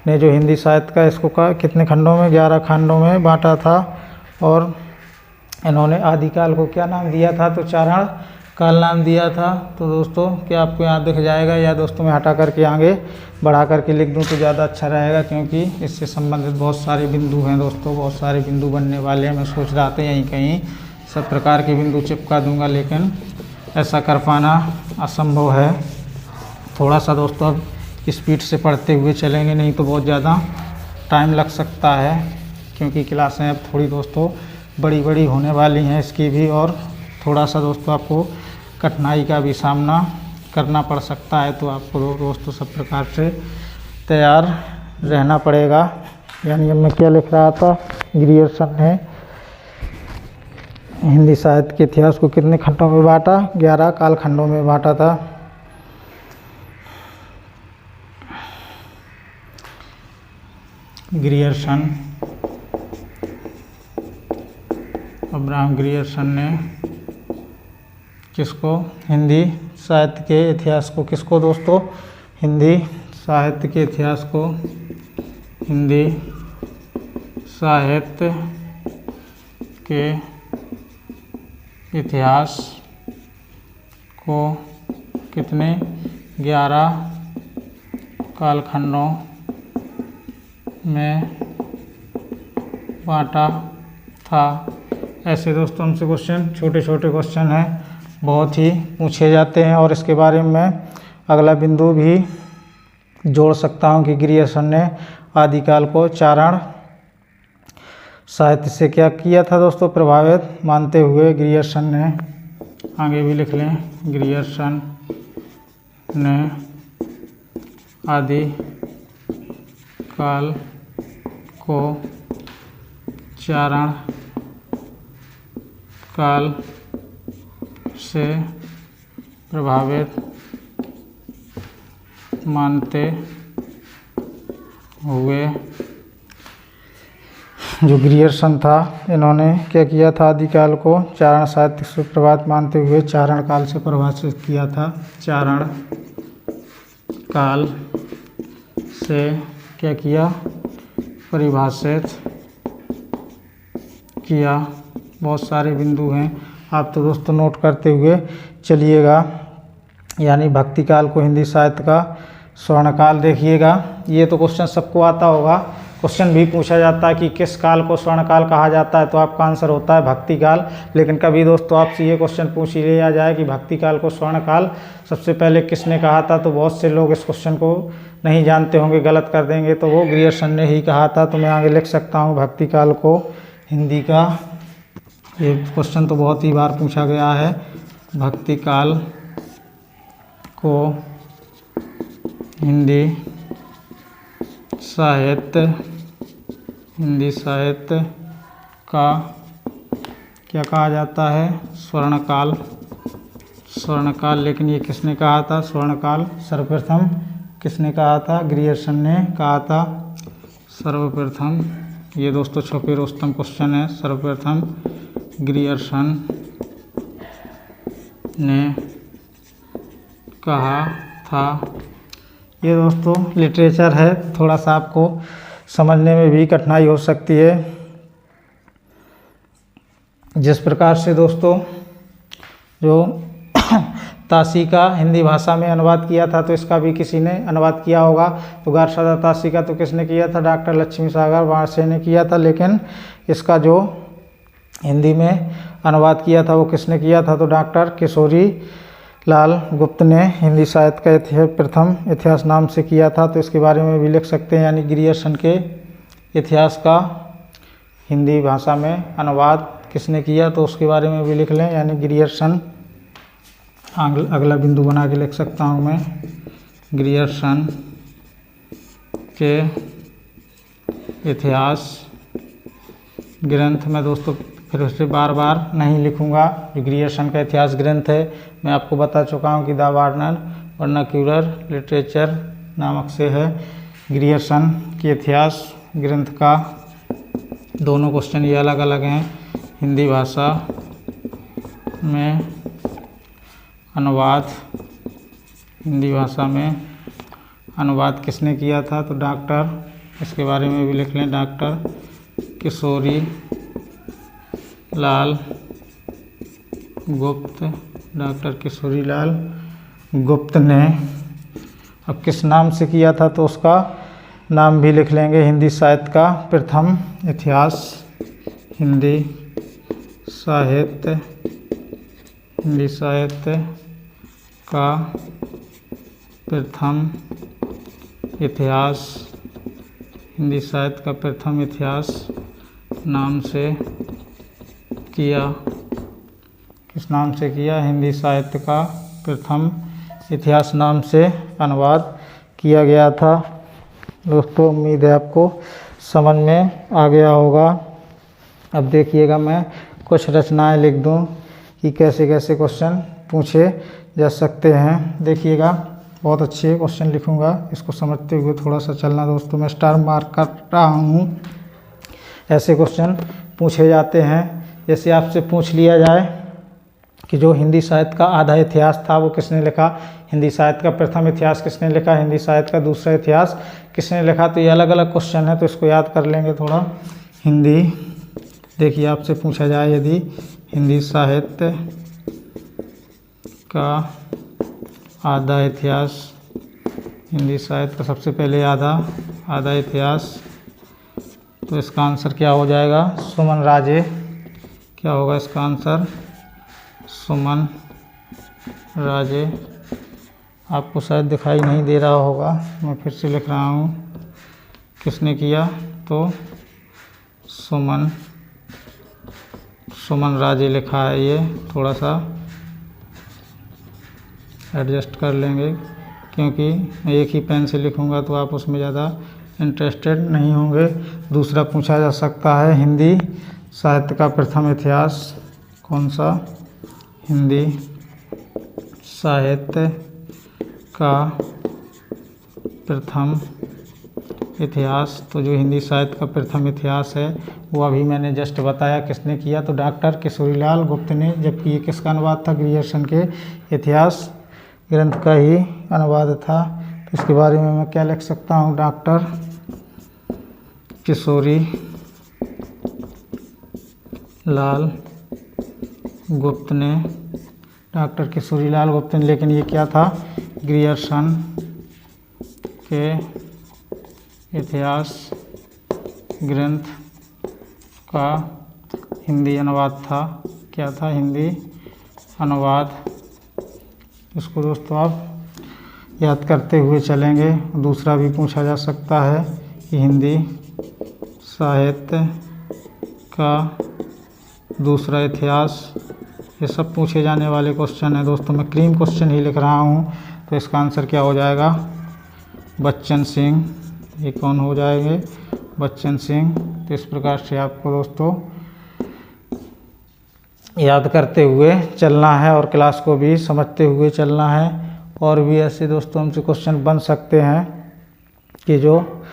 ने जो हिंदी साहित्य का इसको कितने खंडों में? 11 खंडों में बांटा था। और इन्होंने आदिकाल को क्या नाम दिया था? तो चारण काल नाम दिया था। तो दोस्तों क्या आपको यहाँ दिख जाएगा, या दोस्तों मैं हटा करके आगे बढ़ा करके लिख दूँ तो ज़्यादा अच्छा रहेगा, क्योंकि इससे संबंधित बहुत सारे बिंदु हैं दोस्तों, बहुत सारे बिंदु बनने वाले हैं। मैं सोच रहा था यहीं कहीं सब प्रकार के बिंदु चिपका दूंगा, लेकिन ऐसा कर पाना असंभव है। थोड़ा सा दोस्तों अब स्पीड से पढ़ते हुए चलेंगे, नहीं तो बहुत ज़्यादा टाइम लग सकता है, क्योंकि क्लासें अब थोड़ी दोस्तों बड़ी बड़ी होने वाली हैं इसकी भी, और थोड़ा सा दोस्तों आपको कठिनाई का भी सामना करना पड़ सकता है। तो आपको दोस्तों सब प्रकार से तैयार रहना पड़ेगा। यानी अब मैं क्या लिख रहा था? ग्रियर्सन ने हिंदी साहित्य के इतिहास को कितने खंडों में बांटा? 11 कालखंडों में बांटा था। ग्रियर्सन, अब्राहम ग्रियर्सन ने किसको? हिंदी साहित्य के इतिहास को किसको दोस्तों? हिंदी साहित्य के इतिहास को, हिंदी साहित्य के इतिहास को कितने? 11 कालखंडों में बांटा था। ऐसे दोस्तों हमसे क्वेश्चन, छोटे छोटे क्वेश्चन हैं, बहुत ही पूछे जाते हैं। और इसके बारे में अगला बिंदु भी जोड़ सकता हूं कि ग्रियर्सन ने आदिकाल को चारण साहित्य से क्या किया था दोस्तों? प्रभावित मानते हुए ग्रियर्सन ने, आगे भी लिख लें, ग्रियर्सन ने आदिकाल को चारण काल से प्रभावित मानते हुए, जो ग्रियर्सन था इन्होंने क्या किया था? आदिकाल को चारण साहित्य से प्रभावित मानते हुए चारण काल से परिभाषित किया था। चारण काल से क्या किया? परिभाषित किया। बहुत सारे बिंदु हैं, आप तो दोस्तों नोट करते हुए चलिएगा। यानी भक्ति काल को हिंदी साहित्य का स्वर्णकाल, देखिएगा ये तो क्वेश्चन सबको आता होगा। क्वेश्चन भी पूछा जाता है कि किस काल को स्वर्णकाल कहा जाता है, तो आपका आंसर होता है भक्ति काल। लेकिन कभी दोस्तों आपसे ये क्वेश्चन पूछ ही लिया जाए कि भक्ति काल को स्वर्णकाल सबसे पहले किसने कहा था, तो बहुत से लोग इस क्वेश्चन को नहीं जानते होंगे, गलत कर देंगे। तो वो ग्रियर्सन ने ही कहा था। तो मैं आगे लिख सकता हूँ भक्ति काल को हिंदी का, ये क्वेश्चन तो बहुत ही बार पूछा गया है, भक्ति काल को हिंदी साहित्य का क्या कहा जाता है? स्वर्णकाल। स्वर्णकाल, लेकिन ये किसने कहा था? स्वर्णकाल सर्वप्रथम किसने कहा था? ग्रियर्सन ने कहा था सर्वप्रथम। ये दोस्तों छुपे रुस्तम क्वेश्चन है। सर्वप्रथम ग्रियर्सन ने कहा था। ये दोस्तों लिटरेचर है, थोड़ा सा आपको समझने में भी कठिनाई हो सकती है। जिस प्रकार से दोस्तों जो तासी का हिंदी भाषा में अनुवाद किया था, तो इसका भी किसी ने अनुवाद किया होगा। तो गारसादा तासी का तो किसने किया था? डॉक्टर लक्ष्मी सागर वाजपेयी ने किया था। लेकिन इसका जो हिंदी में अनुवाद किया था वो किसने किया था? तो डॉक्टर किशोरी लाल गुप्त ने हिंदी साहित्य का प्रथम इतिहास नाम से किया था। तो इसके बारे में भी लिख सकते हैं। यानी ग्रियर्सन के इतिहास का हिंदी भाषा में अनुवाद किसने किया, तो उसके बारे में भी लिख लें। यानी ग्रियर्सन, अगला बिंदु बना के लिख सकता हूँ मैं, ग्रियर्सन के इतिहास ग्रंथ में दोस्तों फिर से बार बार नहीं लिखूंगा। जो ग्रियर्सन का इतिहास ग्रंथ है, मैं आपको बता चुका हूँ कि द वर्नाक्यूलर लिटरेचर नामक से है। ग्रियर्सन के इतिहास ग्रंथ का, दोनों क्वेश्चन ये अलग अलग हैं। हिंदी भाषा में अनुवाद, हिंदी भाषा में अनुवाद किसने किया था? तो डॉक्टर, इसके बारे में भी लिख लें, डॉक्टर किशोरी लाल गुप्त, डॉक्टर किशोरी लाल गुप्त ने। अब किस नाम से किया था? तो उसका नाम भी लिख लेंगे, हिंदी साहित्य का प्रथम इतिहास, हिंदी साहित्य का प्रथम इतिहास, हिंदी साहित्य का प्रथम इतिहास नाम से किया। किस नाम से किया? हिंदी साहित्य का प्रथम इतिहास नाम से अनुवाद किया गया था। दोस्तों उम्मीद है आपको समझ में आ गया होगा। अब देखिएगा मैं कुछ रचनाएं लिख दूं कि कैसे कैसे क्वेश्चन पूछे जा सकते हैं। देखिएगा बहुत अच्छे क्वेश्चन लिखूंगा, इसको समझते हुए थोड़ा सा चलना। दोस्तों मैं स्टार मार्क कर रहा हूँ। ऐसे क्वेश्चन पूछे जाते हैं, जैसे आपसे पूछ लिया जाए कि जो हिंदी साहित्य का आधा इतिहास था वो किसने लिखा? हिंदी साहित्य का प्रथम इतिहास किसने लिखा? हिंदी साहित्य का दूसरा इतिहास किसने लिखा? तो ये अलग अलग क्वेश्चन है, तो इसको याद कर लेंगे थोड़ा। हिंदी, देखिए आपसे पूछा जाए यदि हिंदी साहित्य का आधा इतिहास, हिंदी साहित्य का सबसे पहले आधा इतिहास, तो इसका आंसर क्या हो जाएगा? सुमन राजे। क्या होगा इसका आंसर? सुमन राजे। आपको शायद दिखाई नहीं दे रहा होगा, मैं फिर से लिख रहा हूँ। किसने किया? तो सुमन राजे लिखा है। ये थोड़ा सा एडजस्ट कर लेंगे, क्योंकि मैं एक ही पेन से लिखूंगा तो आप उसमें ज़्यादा इंटरेस्टेड नहीं होंगे। दूसरा पूछा जा सकता है, हिंदी साहित्य का प्रथम इतिहास कौन सा? हिंदी साहित्य का प्रथम इतिहास, तो जो हिंदी साहित्य का प्रथम इतिहास है वो अभी मैंने जस्ट बताया किसने किया, तो डॉक्टर किशोरीलाल गुप्त ने। जबकि ये किसका अनुवाद था? ग्रियर्सन के इतिहास ग्रंथ का ही अनुवाद था। तो इसके बारे में मैं क्या लिख सकता हूँ? डॉक्टर किशोरी लाल गुप्त ने, डॉक्टर किशोरी लाल गुप्त ने। लेकिन ये क्या था? ग्रियर्सन के इतिहास ग्रंथ का हिंदी अनुवाद था। क्या था? हिंदी अनुवाद। इसको दोस्तों आप याद करते हुए चलेंगे। दूसरा भी पूछा जा सकता है कि हिंदी साहित्य का दूसरा इतिहास। ये सब पूछे जाने वाले क्वेश्चन हैं दोस्तों। मैं क्रीम क्वेश्चन ही लिख रहा हूँ, तो इसका आंसर क्या हो जाएगा? बच्चन सिंह। ये कौन हो जाएंगे? बच्चन सिंह। तो इस प्रकार से आपको दोस्तों याद करते हुए चलना है और क्लास को भी समझते हुए चलना है। और भी ऐसे दोस्तों हमसे क्वेश्चन बन सकते हैं कि जो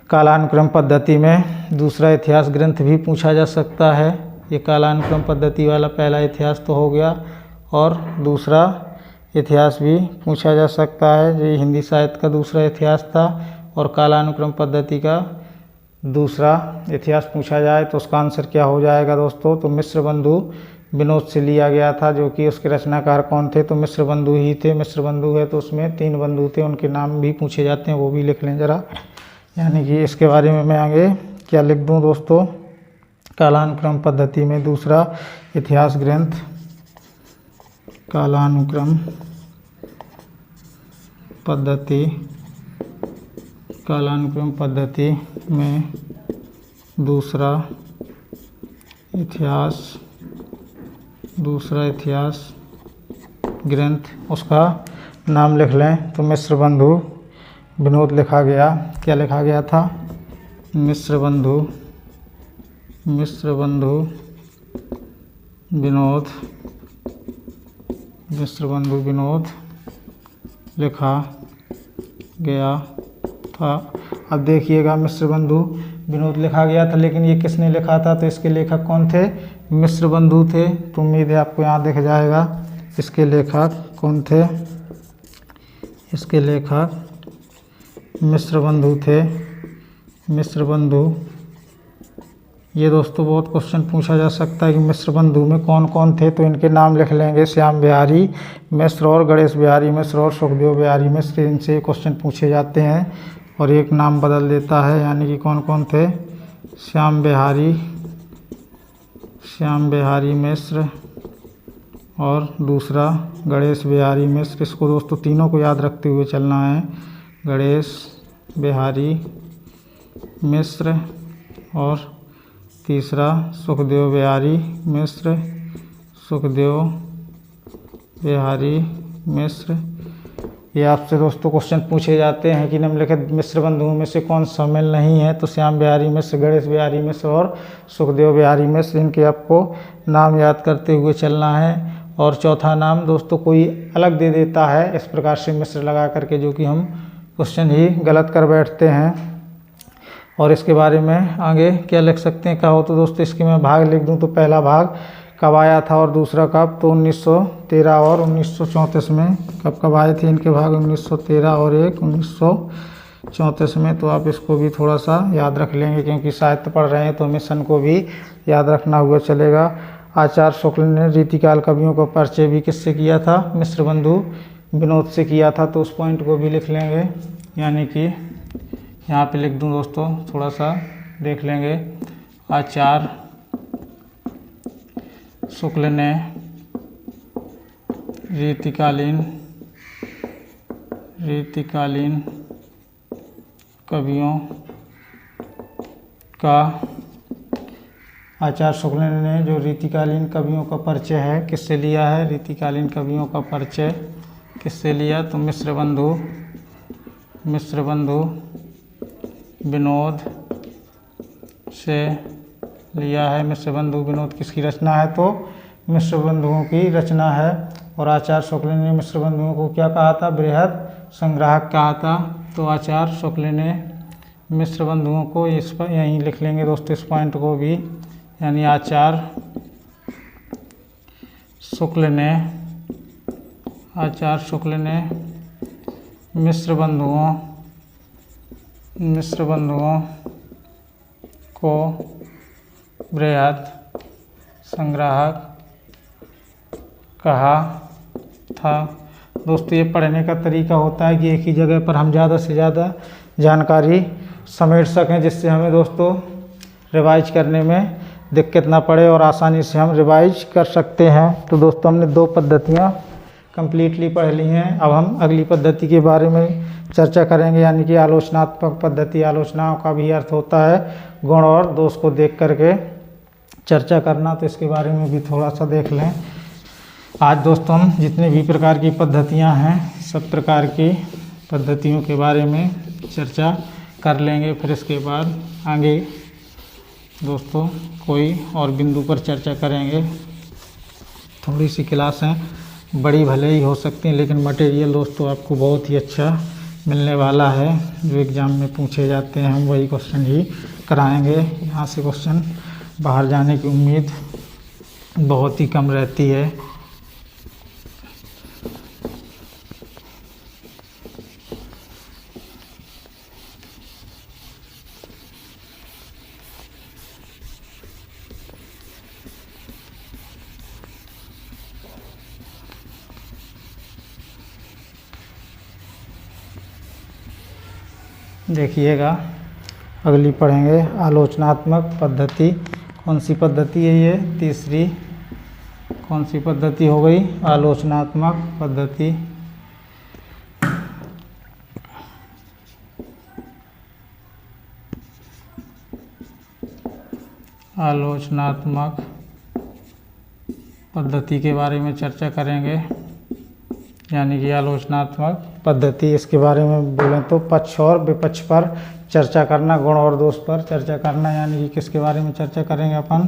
कालानुक्रम पद्धति में दूसरा इतिहास ग्रंथ भी पूछा जा सकता है। ये कालानुक्रम पद्धति वाला पहला इतिहास तो हो गया, और दूसरा इतिहास भी पूछा जा सकता है। ये हिंदी साहित्य का दूसरा इतिहास था, और कालानुक्रम पद्धति का दूसरा इतिहास पूछा जाए तो उसका आंसर क्या हो जाएगा दोस्तों? तो मिश्र बंधु विनोद से लिया गया था। जो कि उसके रचनाकार कौन थे? तो मिश्र बंधु ही थे। मिश्र बंधु है तो उसमें 3 बंधु थे, उनके नाम भी पूछे जाते हैं, वो भी लिख लें ज़रा। यानी कि इसके बारे में मैं आगे क्या लिख दूं दोस्तों? कालानुक्रम पद्धति में दूसरा इतिहास ग्रंथ, कालानुक्रम पद्धति में दूसरा इतिहास ग्रंथ, उसका नाम लिख लें। तो मिश्र बंधु विनोद लिखा गया। क्या लिखा गया था? मिश्र बंधु विनोद लिखा गया था। अब देखिएगा मिश्र बंधु विनोद लिखा गया था, लेकिन ये किसने लिखा था? तो इसके लेखक कौन थे? मिश्रबंधु थे। तो उम्मीद है आपको यहाँ दिख जाएगा इसके लेखक कौन थे। इसके लेखक मिश्रबंधु थे, मिश्रबंधु। ये दोस्तों बहुत क्वेश्चन पूछा जा सकता है कि मिश्रबंधु में कौन कौन थे, तो इनके नाम लिख लेंगे, श्याम बिहारी मिश्र और गणेश बिहारी मिश्र और सुखदेव बिहारी मिश्र। इनसे क्वेश्चन पूछे जाते हैं और एक नाम बदल देता है, यानी कि कौन कौन थे? श्याम बिहारी मिश्र और दूसरा गणेश बिहारी मिश्र। इसको दोस्तों तीनों को याद रखते हुए चलना है, गणेश बिहारी मिश्र और तीसरा सुखदेव बिहारी मिश्र, सुखदेव बिहारी मिश्र। ये आपसे दोस्तों क्वेश्चन पूछे जाते हैं कि निम्नलिखित मिश्र बंधुओं में से कौन शामिल नहीं है? तो श्याम बिहारी मिश्र, गणेश बिहारी मिश्र और सुखदेव बिहारी मिश्र। इनके आपको नाम याद करते हुए चलना है। और चौथा नाम दोस्तों कोई अलग दे देता है इस प्रकार से मिश्र लगा करके, जो कि हम क्वेश्चन ही गलत कर बैठते हैं। और इसके बारे में आगे क्या लिख सकते हैं, क्या हो? तो दोस्तों इसके मैं भाग लिख दूं तो पहला भाग कब आया था और दूसरा कब? तो 1913 और 1934 में। कब आए थे इनके भाग? 1913 और एक 1934 में। तो आप इसको भी थोड़ा सा याद रख लेंगे, क्योंकि साहित्य पढ़ रहे हैं तो मिशन को भी याद रखना हुआ चलेगा। आचार्य शुक्ल ने रीतिकाल कवियों का परिचय भी किससे किया था? मिश्रबंधु विनोद से किया था। तो उस पॉइंट को भी लिख लेंगे, यानी कि यहाँ पे लिख दूँ दोस्तों, थोड़ा सा देख लेंगे। आचार्य शुक्ल ने रीतिकालीन कवियों का, आचार्य शुक्ल ने जो रीतिकालीन कवियों का परिचय है किससे लिया है? रीतिकालीन कवियों का परिचय किससे लिया? तो मिश्रबंधु विनोद से लिया है। मिश्रबंधु विनोद किसकी रचना है? तो मिश्रबंधुओं की रचना है। और आचार्य शुक्ल ने मिश्रबंधुओं को क्या कहा था? बृहद संग्राहक कहा था। तो आचार्य शुक्ल ने मिश्रबंधुओं को इस पर यहीं लिख लेंगे दोस्तों, इस पॉइंट को भी, यानी आचार्य शुक्ल ने मिश्रबंधुओं को बृहद संग्राहक कहा था। दोस्तों ये पढ़ने का तरीका होता है कि एक ही जगह पर हम ज़्यादा से ज़्यादा जानकारी समेट सकें, जिससे हमें दोस्तों रिवाइज करने में दिक्कत ना पड़े और आसानी से हम रिवाइज कर सकते हैं। तो दोस्तों हमने 2 पद्धतियाँ कंप्लीटली पढ़ ली हैं। अब हम अगली पद्धति के बारे में चर्चा करेंगे, यानी कि आलोचनात्मक पद्धति। आलोचनाओं का भी अर्थ होता है गुण और दोष को देख करके चर्चा करना। तो इसके बारे में भी थोड़ा सा देख लें। आज दोस्तों हम जितने भी प्रकार की पद्धतियां हैं, सब प्रकार की पद्धतियों के बारे में चर्चा कर लेंगे। फिर इसके बाद आगे दोस्तों कोई और बिंदु पर चर्चा करेंगे। थोड़ी सी क्लास है, बड़ी भले ही हो सकती हैं, लेकिन मटेरियल दोस्तों आपको बहुत ही अच्छा मिलने वाला है। जो एग्ज़ाम में पूछे जाते हैं हम वही क्वेश्चन ही कराएंगे। यहाँ से क्वेश्चन बाहर जाने की उम्मीद बहुत ही कम रहती है। देखिएगा, अगली पढ़ेंगे आलोचनात्मक पद्धति। कौन सी पद्धति है ये? तीसरी। कौन सी पद्धति हो गई? आलोचनात्मक पद्धति। आलोचनात्मक पद्धति के बारे में चर्चा करेंगे, यानी कि आलोचनात्मक पद्धति, इसके बारे में बोलें तो पक्ष और विपक्ष पर चर्चा करना, गुण और दोष पर चर्चा करना। यानी कि किसके बारे में चर्चा करेंगे अपन?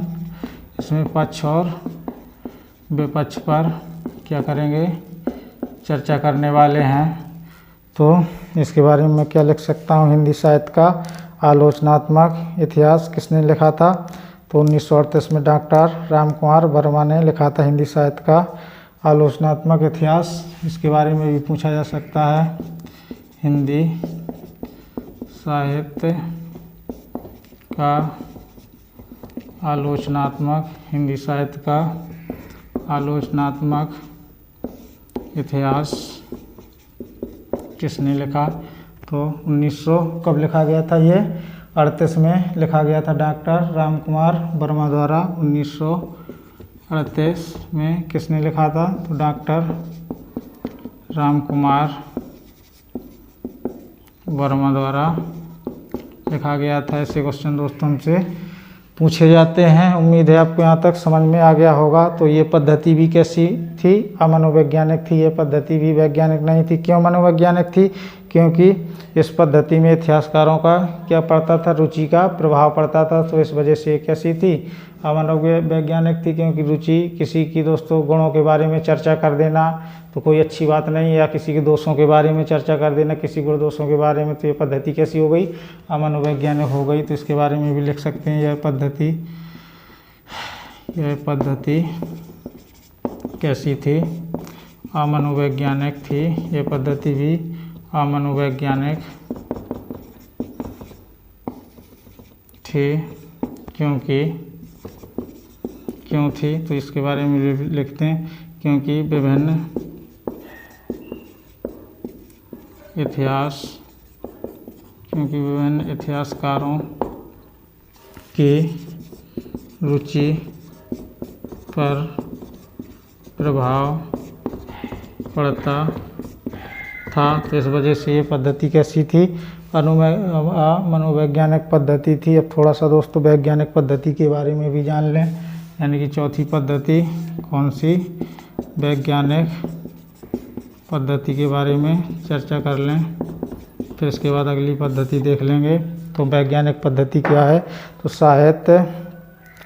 इसमें पक्ष और विपक्ष पर क्या करेंगे? चर्चा करने वाले हैं। तो इसके बारे में मैं क्या लिख सकता हूँ? हिंदी साहित्य का आलोचनात्मक इतिहास किसने लिखा था? तो 1938 में डॉक्टर रामकुमार वर्मा ने लिखा था हिंदी साहित्य का आलोचनात्मक इतिहास। इसके बारे में भी पूछा जा सकता है। हिंदी साहित्य का आलोचनात्मक, हिंदी साहित्य का आलोचनात्मक इतिहास किसने लिखा? तो 1900 कब लिखा गया था? ये 38 में लिखा गया था डॉक्टर रामकुमार वर्मा द्वारा। 1938 में किसने लिखा था? तो डॉक्टर रामकुमार वर्मा द्वारा लिखा गया था। ऐसे क्वेश्चन दोस्तों हमसे पूछे जाते हैं। उम्मीद है आपको यहाँ तक समझ में आ गया होगा। तो ये पद्धति भी कैसी थी? अमनोवैज्ञानिक थी। ये पद्धति भी वैज्ञानिक नहीं थी। क्यों मनोवैज्ञानिक थी? क्योंकि इस पद्धति में इतिहासकारों का क्या पड़ता था? रुचि का प्रभाव पड़ता था। तो इस वजह से कैसी थी? अमनोवैज्ञानिक थी। क्योंकि रुचि किसी की दोस्तों गुणों के बारे में चर्चा कर देना तो कोई अच्छी बात नहीं है, या किसी के दोषों के बारे में चर्चा कर देना, किसी गुण दोषों के बारे में, तो ये पद्धति कैसी हो गई? अमनोवैज्ञानिक हो गई। तो इसके बारे में भी लिख सकते हैं। यह पद्धति कैसी थी? अमनोवैज्ञानिक थी। यह पद्धति भी अमनोवैज्ञानिक थी। क्यों थी? तो इसके बारे में भी लिखते हैं। क्योंकि विभिन्न इतिहासकारों की रुचि पर प्रभाव पड़ता था। तो इस वजह से ये पद्धति कैसी थी? मनोवैज्ञानिक पद्धति थी। अब थोड़ा सा दोस्तों वैज्ञानिक पद्धति के बारे में भी जान लें, यानी कि चौथी पद्धति कौन सी? वैज्ञानिक पद्धति के बारे में चर्चा कर लें, फिर इसके बाद अगली पद्धति देख लेंगे। तो वैज्ञानिक पद्धति क्या है? तो साहित्य,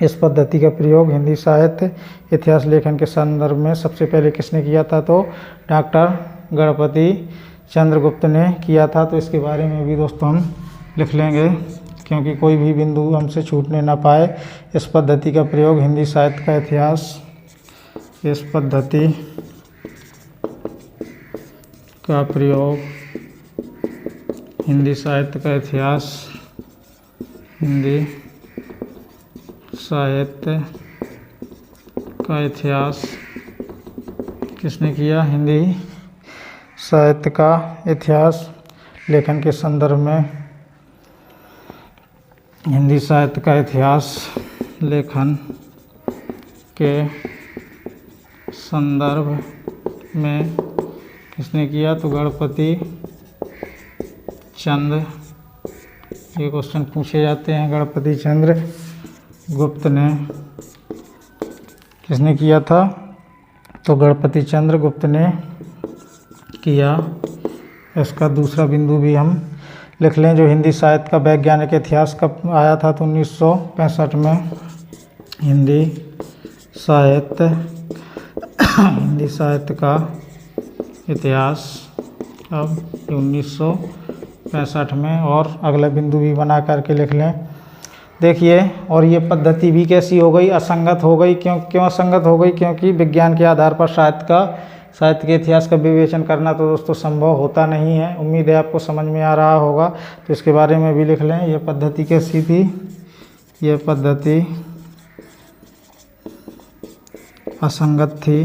इस पद्धति का प्रयोग हिंदी साहित्य इतिहास लेखन के संदर्भ में सबसे पहले किसने किया था? तो डॉक्टर गणपति चंद्रगुप्त ने किया था। तो इसके बारे में भी दोस्तों हम लिख लेंगे, क्योंकि कोई भी बिंदु हमसे छूटने ना पाए। इस पद्धति का प्रयोग हिंदी साहित्य का इतिहास, इस पद्धति का प्रयोग हिंदी साहित्य का इतिहास, हिंदी साहित्य का इतिहास किसने किया? हिंदी साहित्य का इतिहास लेखन के संदर्भ में, हिंदी साहित्य का इतिहास लेखन के संदर्भ में किसने किया? तो गणपति चंद्र, ये क्वेश्चन पूछे जाते हैं। गणपति चंद्र गुप्त ने किसने किया था? तो गणपति चंद्र गुप्त ने किया। इसका दूसरा बिंदु भी हम लिख लें। जो हिंदी साहित्य का वैज्ञानिक इतिहास कब आया था? तो 1965 में हिंदी साहित्य का इतिहास अब 1965 में। और अगला बिंदु भी बना करके लिख लें। देखिए, और ये पद्धति भी कैसी हो गई? असंगत हो गई। क्यों असंगत हो गई? क्योंकि विज्ञान के आधार पर साहित्य के इतिहास का विवेचन करना तो दोस्तों संभव होता नहीं है। उम्मीद है आपको समझ में आ रहा होगा। तो इसके बारे में भी लिख लें। यह पद्धति कैसी थी? यह पद्धति असंगत थी।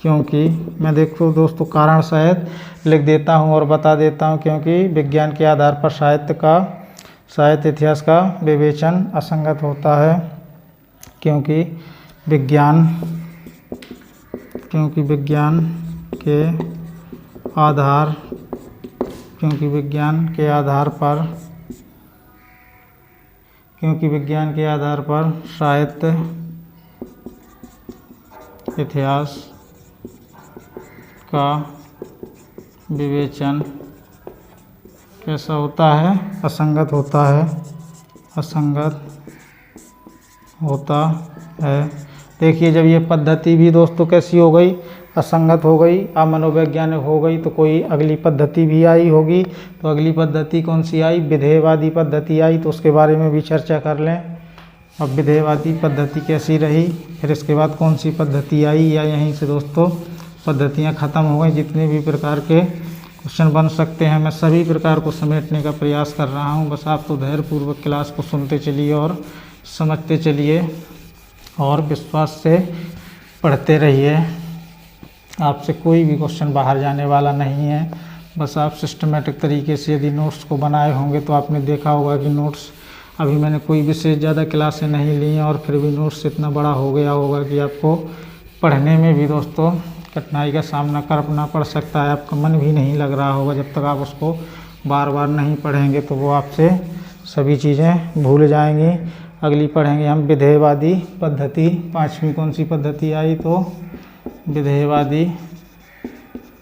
क्योंकि मैं देखो दोस्तों कारण शायद लिख देता हूँ और बता देता हूँ। क्योंकि विज्ञान के आधार पर साहित्य इतिहास का विवेचन असंगत होता है। क्योंकि विज्ञान के आधार पर साहित्य इतिहास का विवेचन कैसा होता है? असंगत होता है। देखिए, जब ये पद्धति भी दोस्तों कैसी हो गई? असंगत हो गई, अमनोवैज्ञानिक हो गई, तो कोई अगली पद्धति भी आई होगी। तो अगली पद्धति कौन सी आई? विधेयवादी पद्धति आई। तो उसके बारे में भी चर्चा कर लें। अब विधेयवादी पद्धति कैसी रही, फिर इसके बाद कौन सी पद्धति आई, या यहीं से दोस्तों पद्धतियाँ ख़त्म हो गई। जितने भी प्रकार के क्वेश्चन बन सकते हैं मैं सभी प्रकार को समेटने का प्रयास कर रहा हूँ। बस आप तो धैर्यपूर्वक क्लास को सुनते चलिए और समझते चलिए और विश्वास से पढ़ते रहिए। आपसे कोई भी क्वेश्चन बाहर जाने वाला नहीं है। बस आप सिस्टमेटिक तरीके से यदि नोट्स को बनाए होंगे तो आपने देखा होगा कि नोट्स अभी मैंने कोई विशेष ज़्यादा क्लासें नहीं ली हैं और फिर भी नोट्स इतना बड़ा हो गया होगा कि आपको पढ़ने में भी दोस्तों कठिनाई का सामना करना पड़ सकता है। आपका मन भी नहीं लग रहा होगा जब तक आप उसको बार बार नहीं पढ़ेंगे, तो वो आपसे सभी चीज़ें भूल जाएंगी। अगली पढ़ेंगे हम विधेयवादी पद्धति। 5वीं कौन सी पद्धति आई? तो विधेयवादी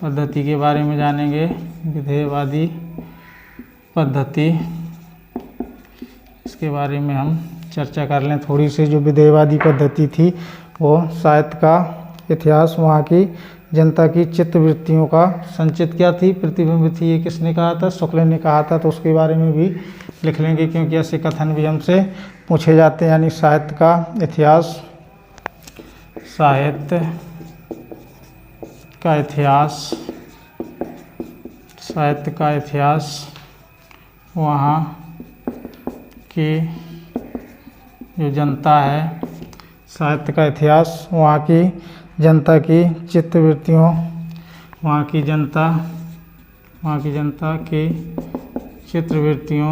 पद्धति के बारे में जानेंगे। विधेयवादी पद्धति, इसके बारे में हम चर्चा कर लें थोड़ी सी। जो विधेयवादी पद्धति थी वो साहित्य का इतिहास, वहाँ की जनता की चित्तवृत्तियों का संचित क्या थी? प्रतिबिंब थी। ये किसने कहा था? शुक्ल ने कहा था। तो उसके बारे में भी लिख लेंगे, क्योंकि ऐसे कथन भी हमसे पूछे जाते हैं। यानी साहित्य का इतिहास, साहित्य का इतिहास, साहित्य का इतिहास, वहाँ की जो जनता है, साहित्य का इतिहास, वहाँ की जनता की चित्तवृत्तियों, वहाँ की जनता की चित्तवृत्तियों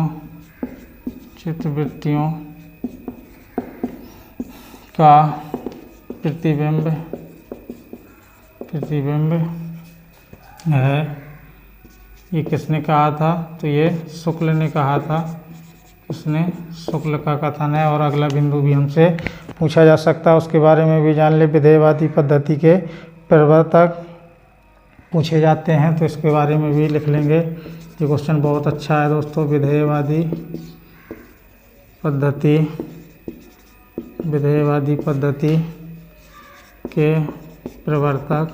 का प्रतिबिंब है। ये किसने कहा था? तो ये शुक्ल ने कहा था। उसने शुक्ल का कथन है। और अगला बिंदु भी हमसे पूछा जा सकता है, उसके बारे में भी जान ले। विधेयवादी पद्धति के प्रवर्तक पूछे जाते हैं, तो इसके बारे में भी लिख लेंगे। ये क्वेश्चन बहुत अच्छा है दोस्तों। विधेयवादी पद्धति के प्रवर्तक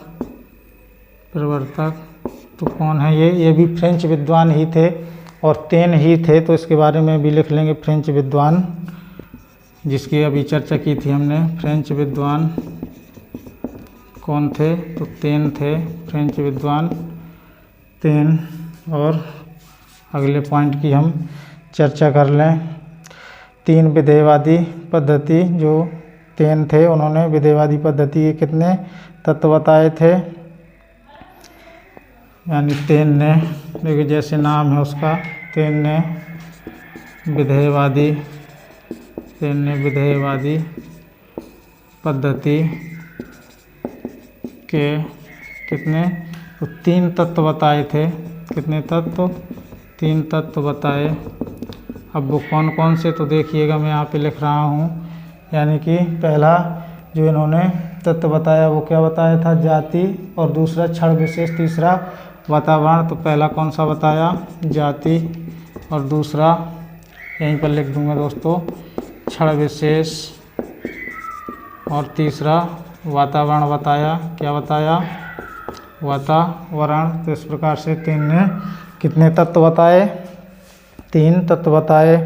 तो कौन है ये भी फ्रेंच विद्वान ही थे और तेन ही थे। तो इसके बारे में भी लिख लेंगे। फ्रेंच विद्वान, जिसकी अभी चर्चा की थी हमने। फ्रेंच विद्वान कौन थे? तो तेन थे। फ्रेंच विद्वान तेन। और अगले पॉइंट की हम चर्चा कर लें। 3 विधेयवादी पद्धति जो तेन थे, उन्होंने विधेयवादी पद्धति के कितने तत्व बताए थे? यानी तेन ने, देखिए जैसे नाम है उसका, तेन ने विधेयवादी पद्धति के कितने? तो 3 तत्व बताए थे। कितने तत्व? 3 तत्व बताए। अब वो कौन कौन से, तो देखिएगा मैं यहाँ पे लिख रहा हूँ। यानी कि पहला जो इन्होंने तत्व बताया वो क्या बताया था? जाति। और दूसरा क्षण विशेष, तीसरा वातावरण। तो पहला कौन सा बताया? जाति। और दूसरा यहीं पर लिख दूंगा दोस्तों, क्षण विशेष। और तीसरा वातावरण बताया। क्या बताया? वातावरण। तो इस प्रकार से 3 ने कितने तत्व बताए? 3 तत्व बताए।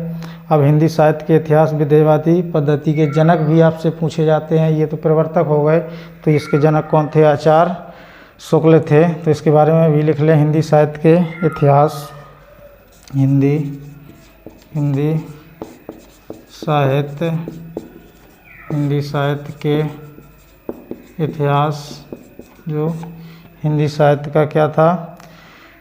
अब हिंदी साहित्य के इतिहास विधेयवादी पद्धति के जनक भी आपसे पूछे जाते हैं। ये तो प्रवर्तक हो गए, तो इसके जनक कौन थे? आचार्य शुक्ल थे। तो इसके बारे में भी लिख लें। हिंदी साहित्य के इतिहास, हिंदी साहित्य के इतिहास, जो हिंदी साहित्य का क्या था?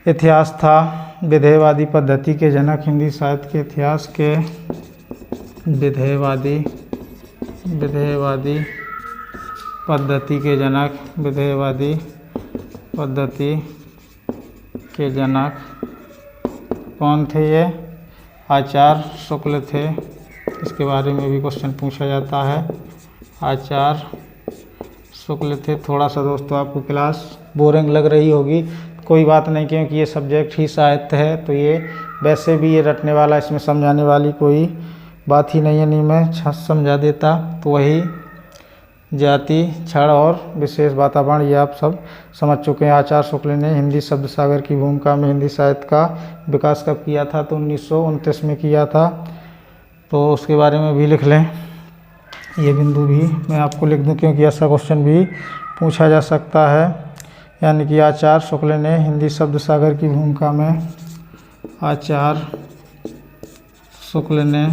इतिहास था। विधेयवादी पद्धति के जनक हिंदी साहित्य के इतिहास के विधेयवादी पद्धति के जनक, विधेयवादी पद्धति के जनक कौन थे? ये आचार्य शुक्ल थे। इसके बारे में भी क्वेश्चन पूछा जाता है। आचार्य शुक्ल थे। थोड़ा सा दोस्तों आपको क्लास बोरिंग लग रही होगी, कोई बात नहीं, क्योंकि ये सब्जेक्ट ही साहित्य है। तो ये वैसे भी ये रटने वाला, इसमें समझाने वाली कोई बात ही नहीं है। नहीं मैं समझा देता तो वही जाति, क्षण और विशेष वातावरण, ये आप सब समझ चुके हैं। आचार्य शुक्ल ने हिंदी शब्द सागर की भूमिका में हिंदी साहित्य का विकास कब किया था? तो 1929 में किया था। तो उसके बारे में भी लिख लें। ये बिंदु भी मैं आपको लिख दूं क्योंकि ऐसा क्वेश्चन भी पूछा जा सकता है। यानी कि आचार्य शुक्ल ने हिंदी शब्द सागर की भूमिका में, आचार्य शुक्ल ने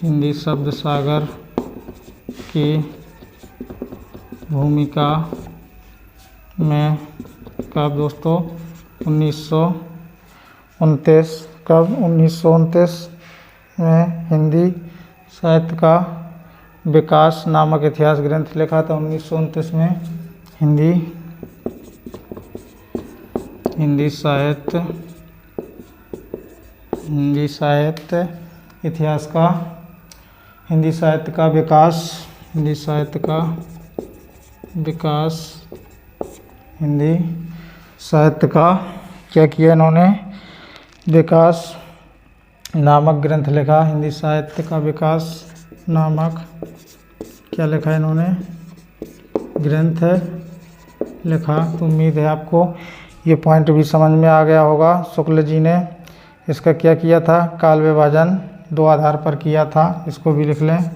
हिंदी शब्द सागर की भूमिका में कब दोस्तों? 1929। कब? 1929 में हिंदी साहित्य का विकास नामक इतिहास ग्रंथ लिखा था। 1929 में हिंदी साहित्य इतिहास का, हिंदी साहित्य का विकास, हिंदी साहित्य का क्या किया इन्होंने? विकास नामक ग्रंथ लिखा। हिंदी साहित्य का विकास नामक क्या लिखा इन्होंने? ग्रंथ लिखा। तो उम्मीद है आपको ये पॉइंट भी समझ में आ गया होगा। शुक्ल जी ने इसका क्या किया था? काल विभाजन 2 आधार पर किया था। इसको भी लिख लें।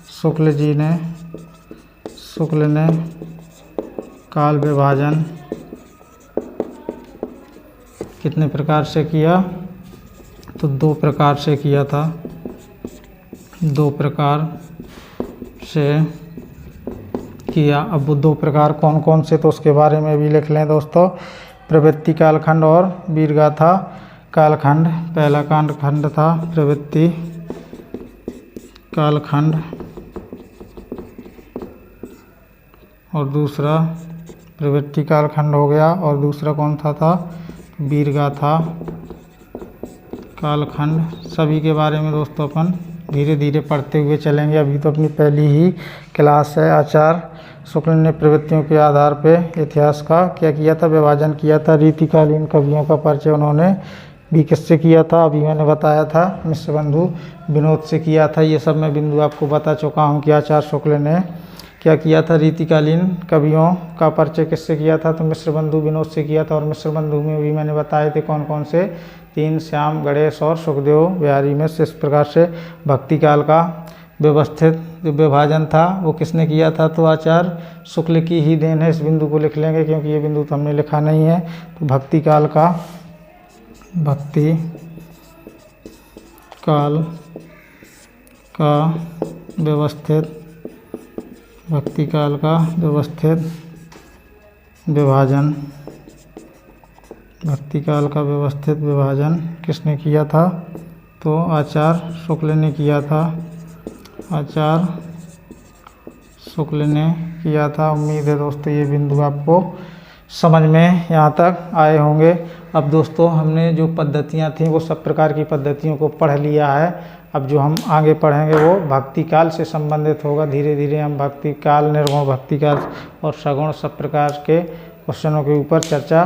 शुक्ल ने काल विभाजन कितने प्रकार से किया? तो 2 प्रकार से किया था। 2 प्रकार से किया। अब वो 2 प्रकार कौन कौन से, तो उसके बारे में भी लिख लें दोस्तों। प्रवृत्ति कालखंड और वीरगाथा कालखंड। पहला कालखंड था प्रवृत्ति कालखंड और दूसरा प्रवृत्ति कालखंड हो गया, और दूसरा कौन था वीरगाथा कालखंड। सभी के बारे में दोस्तों अपन धीरे धीरे पढ़ते हुए चलेंगे। अभी तो अपनी पहली ही क्लास है। आचार्य शुक्ल ने प्रवृत्तियों के आधार पर इतिहास का क्या किया था? विभाजन किया था। रीतिकालीन कवियों का परिचय उन्होंने भी किससे किया था? अभी मैंने बताया था, मिश्रबंधु विनोद से किया था। ये सब मैं बिंदु आपको बता चुका हूँ कि आचार्य शुक्ल ने क्या किया था? रीतिकालीन कवियों का परिचय किससे किया था? तो मिश्रबंधु विनोद से किया था। और मिश्रबंधु में भी मैंने बताए थे कौन कौन से, 3 श्याम, गणेश और सुखदेव बिहारी में से। इस प्रकार से भक्ति काल का व्यवस्थित जो विभाजन था वो किसने किया था? तो आचार्य शुक्ल की ही देन है। इस बिंदु को लिख लेंगे क्योंकि ये बिंदु तो हमने लिखा नहीं है। तो भक्ति काल का व्यवस्थित विभाजन किसने किया था? तो आचार्य शुक्ल ने किया था। उम्मीद है दोस्तों ये बिंदु आपको समझ में यहाँ तक आए होंगे। अब दोस्तों हमने जो पद्धतियाँ थी वो सब प्रकार की पद्धतियों को पढ़ लिया है। अब जो हम आगे पढ़ेंगे वो भक्ति काल से संबंधित होगा। धीरे धीरे हम भक्ति काल, निर्गुण भक्ति काल और सगुण सब प्रकार के क्वेश्चनों के ऊपर चर्चा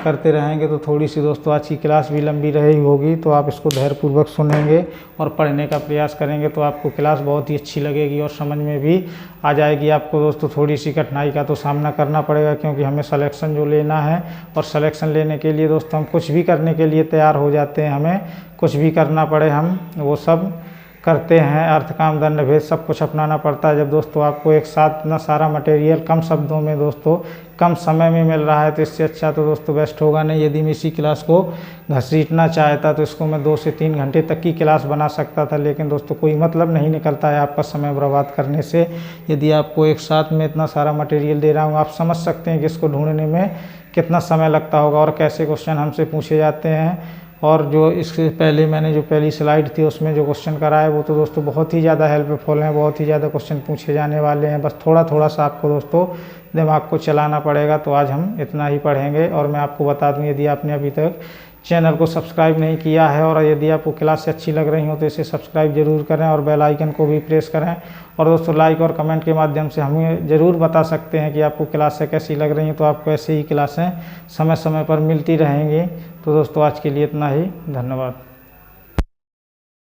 करते रहेंगे। तो थोड़ी सी दोस्तों आज की क्लास भी लंबी रही होगी, तो आप इसको धैर्यपूर्वक सुनेंगे और पढ़ने का प्रयास करेंगे तो आपको क्लास बहुत ही अच्छी लगेगी और समझ में भी आ जाएगी। आपको दोस्तों थोड़ी सी कठिनाई का तो सामना करना पड़ेगा क्योंकि हमें सिलेक्शन जो लेना है, और सिलेक्शन लेने के लिए दोस्तों हम कुछ भी करने के लिए तैयार हो जाते हैं। हमें कुछ भी करना पड़े हम वो सब करते हैं। अर्थ काम दंड भेद सब कुछ अपनाना पड़ता है। जब दोस्तों आपको एक साथ इतना सारा मटेरियल कम शब्दों में दोस्तों कम समय में मिल रहा है तो इससे अच्छा तो दोस्तों बेस्ट होगा नहीं। यदि मैं इसी क्लास को घसीटना चाहता तो इसको मैं 2 से 3 घंटे तक की क्लास बना सकता था, लेकिन दोस्तों कोई मतलब नहीं निकलता है आपका समय बर्बाद करने से। यदि आपको एक साथ में इतना सारा मटेरियल दे रहा हूँ, आप समझ सकते हैं कि इसको ढूंढने में कितना समय लगता होगा और कैसे क्वेश्चन हमसे पूछे जाते हैं। और जो इससे पहले मैंने जो पहली स्लाइड थी उसमें जो क्वेश्चन कराया वो तो दोस्तों बहुत ही ज़्यादा हेल्पफुल हैं, बहुत ही ज़्यादा क्वेश्चन पूछे जाने वाले हैं। बस थोड़ा थोड़ा सा आपको दोस्तों दिमाग को चलाना पड़ेगा। तो आज हम इतना ही पढ़ेंगे। और मैं आपको बता दूं, यदि आपने अभी तक चैनल को सब्सक्राइब नहीं किया है और यदि आपको क्लास अच्छी लग रही हो तो इसे सब्सक्राइब जरूर करें और बेल आइकन को भी प्रेस करें। और दोस्तों लाइक और कमेंट के माध्यम से हमें ज़रूर बता सकते हैं कि आपको क्लासें कैसी लग रही हैं, तो आपको ऐसे ही क्लासें समय समय पर मिलती रहेंगी। तो दोस्तों आज के लिए इतना ही, धन्यवाद।